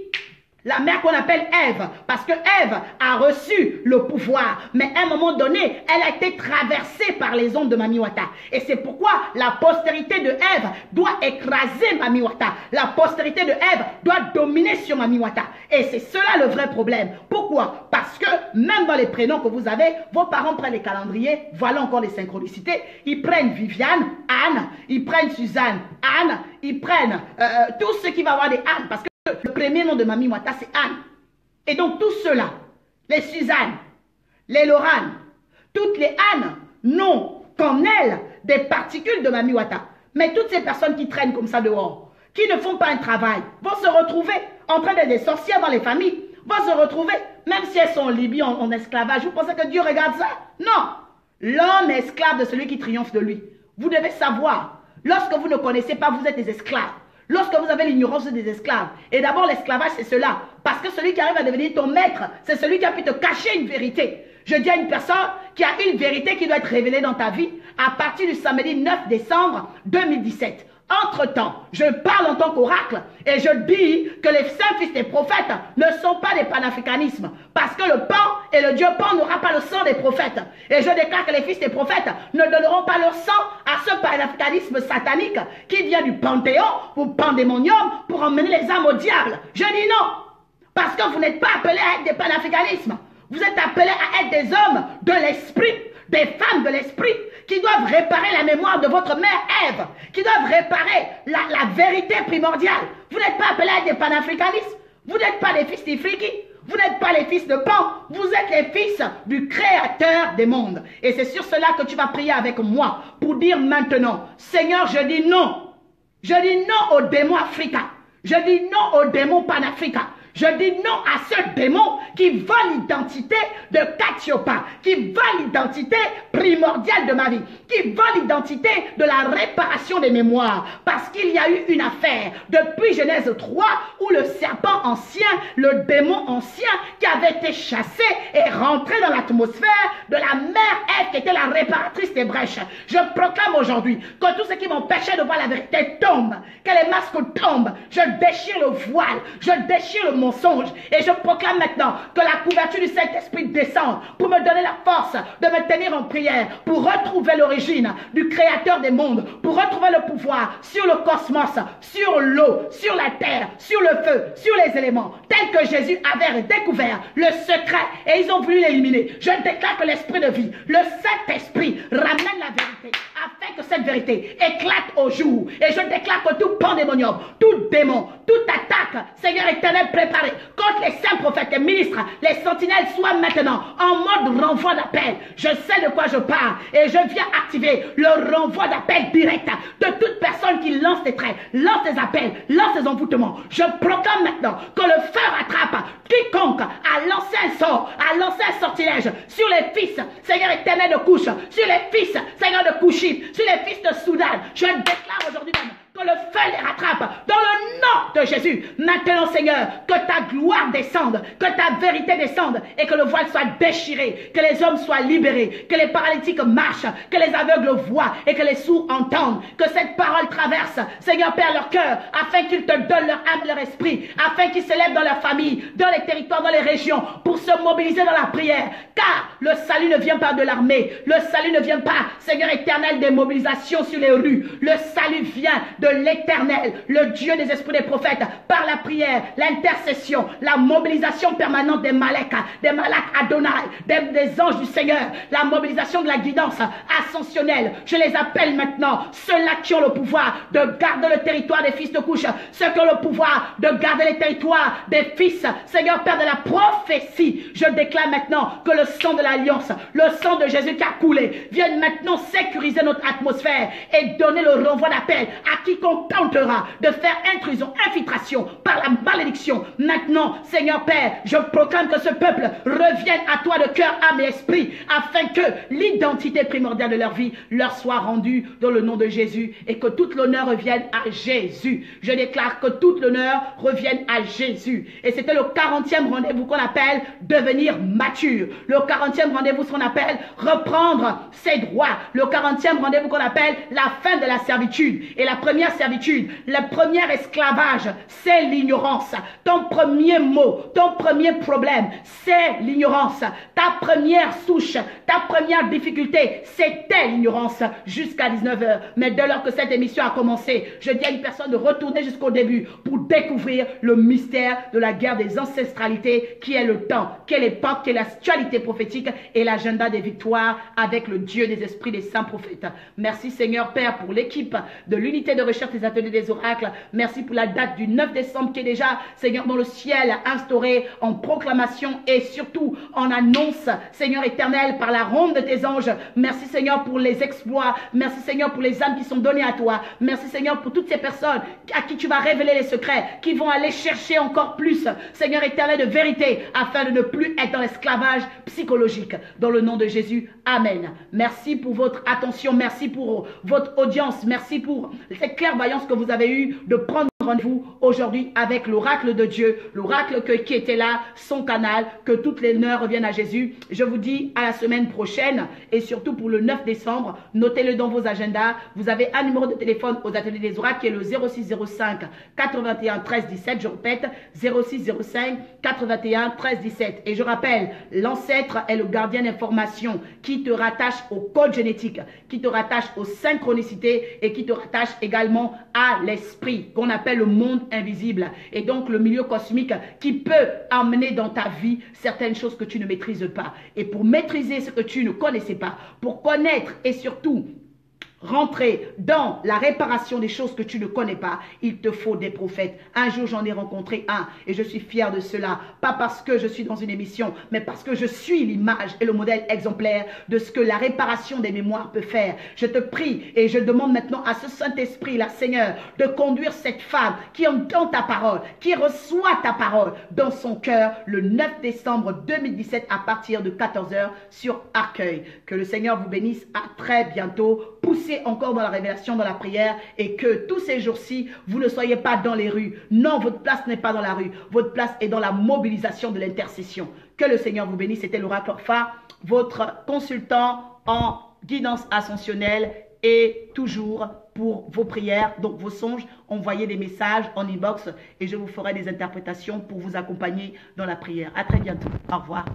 la mère qu'on appelle Ève, parce que Ève a reçu le pouvoir, mais à un moment donné, elle a été traversée par les ondes de Mami Wata. Et c'est pourquoi la postérité de Ève doit écraser Mami Wata. La postérité de Ève doit dominer sur Mami Wata. Et c'est cela le vrai problème. Pourquoi? Parce que même dans les prénoms que vous avez, vos parents prennent les calendriers, voilà encore les synchronicités. Ils prennent Viviane, Anne, ils prennent Suzanne, Anne, ils prennent tout ce qui va avoir des Anne, parce que le premier nom de Mami Wata, c'est Anne. Et donc, tous ceux-là, les Suzanne, les Laurane, toutes les Anne n'ont qu'en elles des particules de Mami Wata. Mais toutes ces personnes qui traînent comme ça dehors, qui ne font pas un travail, vont se retrouver en train d'être des sorcières dans les familles, vont se retrouver, même si elles sont en Libye, en esclavage. Vous pensez que Dieu regarde ça? Non. L'homme est esclave de celui qui triomphe de lui. Vous devez savoir, lorsque vous ne connaissez pas, vous êtes des esclaves. Lorsque vous avez l'ignorance des esclaves, et d'abord l'esclavage c'est cela, parce que celui qui arrive à devenir ton maître, c'est celui qui a pu te cacher une vérité. Je dis à une personne qui a une vérité qui doit être révélée dans ta vie à partir du samedi 9 décembre 2017. Entre-temps, je parle en tant qu'oracle et je dis que les saints fils des prophètes ne sont pas des panafricanismes. Parce que le pan et le Dieu pan n'aura pas le sang des prophètes. Et je déclare que les fils des prophètes ne donneront pas leur sang à ce panafricanisme satanique qui vient du panthéon ou pandémonium pour emmener les âmes au diable. Je dis non. Parce que vous n'êtes pas appelés à être des panafricanismes. Vous êtes appelés à être des hommes de l'esprit, des femmes de l'esprit, qui doivent réparer la mémoire de votre mère Ève, qui doivent réparer la vérité primordiale. Vous n'êtes pas appelés à être des panafricanistes, vous n'êtes pas les fils d'Ifriqui, vous n'êtes pas les fils de Pan, vous êtes les fils du Créateur des mondes. Et c'est sur cela que tu vas prier avec moi, pour dire maintenant, Seigneur, je dis non. Je dis non au démon africain, je dis non au démon panafricain. Je dis non à ce démon qui vole l'identité de Katiopa, qui vole l'identité primordiale de ma vie, qui vole l'identité de la réparation des mémoires. Parce qu'il y a eu une affaire depuis Genèse 3 où le serpent ancien, le démon ancien qui avait été chassé est rentré dans l'atmosphère de la mère Ève qui était la réparatrice des brèches. Je proclame aujourd'hui que tout ce qui m'empêchait de voir la vérité tombe, que les masques tombent. Je déchire le voile, je déchire le mensonge et je proclame maintenant que la couverture du Saint-Esprit descend pour me donner la force de me tenir en prière, pour retrouver l'origine du Créateur des mondes, pour retrouver le pouvoir sur le cosmos, sur l'eau, sur la terre, sur le feu, sur les éléments, tel que Jésus avait découvert le secret et ils ont voulu l'éliminer. Je déclare que l'Esprit de vie, le Saint-Esprit ramène la vérité afin que cette vérité éclate au jour. Et je déclare que tout pandémonium, tout démon, toute attaque, Seigneur éternel, préparé contre les saints prophètes et ministres, les sentinelles soient maintenant en mode renvoi d'appel. Je sais de quoi je parle et je viens activer le renvoi d'appel direct de toute personne qui lance des traits, lance des appels, lance des envoûtements. Je proclame maintenant que le feu rattrape quiconque a lancé un sort, a lancé un sortilège sur les fils, Seigneur éternel de Couche, sur les fils, Seigneur de Couchib, sur les fils de Soudan. Je déclare aujourd'hui même que le feu les rattrape dans le nom de Jésus. Maintenant, Seigneur, que ta gloire descende, que ta vérité descende et que le voile soit déchiré, que les hommes soient libérés, que les paralytiques marchent, que les aveugles voient et que les sourds entendent, que cette parole traverse, Seigneur Père, leur cœur, afin qu'ils te donnent leur âme, leur esprit, afin qu'ils s'élèvent dans leur famille, dans les territoires, dans les régions, pour se mobiliser dans la prière, car le salut ne vient pas de l'armée, le salut ne vient pas, Seigneur éternel, des mobilisations sur les rues, le salut vient de l'éternel, le Dieu des esprits des prophètes, par la prière, l'intercession, la mobilisation permanente des Malak Adonai, des anges du Seigneur, la mobilisation de la guidance ascensionnelle. Je les appelle maintenant, ceux-là qui ont le pouvoir de garder le territoire des fils de couche, ceux qui ont le pouvoir de garder les territoires des fils, Seigneur Père de la prophétie. Je déclare maintenant que le sang de l'alliance, le sang de Jésus qui a coulé, vienne maintenant sécuriser notre atmosphère et donner le renvoi d'appel à quiconque tentera de faire intrusion, infiltration par la malédiction. Maintenant, Seigneur Père, je proclame que ce peuple revienne à toi de cœur, âme et esprit, afin que l'identité primordiale de leur vie leur soit rendue dans le nom de Jésus et que tout l'honneur revienne à Jésus. Je déclare que tout l'honneur revienne à Jésus. Et c'était le 40e rendez-vous qu'on appelle devenir mature. Le 40e rendez-vous qu'on appelle reprendre ses droits. Le 40e rendez-vous qu'on appelle la fin de la servitude. Et la première servitude, le premier esclavage, c'est l'ignorance. Ton premier mot, ton premier problème, c'est l'ignorance. Ta première souche, ta première difficulté, c'était l'ignorance jusqu'à 19h. Mais dès lors que cette émission a commencé, je dis à une personne de retourner jusqu'au début pour découvrir le mystère de la guerre des ancestralités qui est le temps, qui est l'époque, qui est l'actualité prophétique et l'agenda des victoires avec le Dieu des esprits des saints prophètes. Merci Seigneur Père pour l'équipe de l'unité de recherche des ateliers des oracles. Merci pour la date du 9 décembre qui est déjà, Seigneur, dans le ciel instauré en proclamation et surtout en annonce, Seigneur éternel, par la ronde de tes anges. Merci Seigneur pour les exploits. Merci Seigneur pour les âmes qui sont données à toi. Merci Seigneur pour toutes ces personnes à qui tu vas révéler les secrets, qui vont aller chercher encore plus, Seigneur éternel, de vérité, afin de ne plus être dans l'esclavage psychologique. Dans le nom de Jésus, Amen. Merci pour votre attention, merci pour votre audience, merci pour cette clairvoyance que vous avez eue de prendre rendez-vous aujourd'hui avec l'oracle de Dieu, l'oracle qui était là, son canal, que toutes les honneurs reviennent à Jésus. Je vous dis à la semaine prochaine et surtout pour le 9 décembre, notez-le dans vos agendas. Vous avez un numéro de téléphone aux ateliers des oracles qui est le 0605 81 13 17. Je répète, 0605 81 13 17. Et je rappelle, l'ancêtre est le gardien d'information qui te rattache au code génétique, qui te rattache aux synchronicités et qui te rattache également à l'esprit qu'on appelle le monde invisible et donc le milieu cosmique qui peut amener dans ta vie certaines choses que tu ne maîtrises pas. Et pour maîtriser ce que tu ne connaissais pas, pour connaître et surtout rentrer dans la réparation des choses que tu ne connais pas, il te faut des prophètes. Un jour, j'en ai rencontré un et je suis fier de cela. Pas parce que je suis dans une émission, mais parce que je suis l'image et le modèle exemplaire de ce que la réparation des mémoires peut faire. Je te prie et je demande maintenant à ce Saint-Esprit, là, Seigneur, de conduire cette femme qui entend ta parole, qui reçoit ta parole dans son cœur le 9 décembre 2017 à partir de 14h sur Arcueil. Que le Seigneur vous bénisse. À très bientôt. Poussez encore dans la révélation, dans la prière et que tous ces jours-ci, vous ne soyez pas dans les rues. Non, votre place n'est pas dans la rue. Votre place est dans la mobilisation de l'intercession. Que le Seigneur vous bénisse. C'était l'oracle Orpha, votre consultant en guidance ascensionnelle et toujours pour vos prières, donc vos songes, envoyez des messages en inbox et je vous ferai des interprétations pour vous accompagner dans la prière. À très bientôt. Au revoir.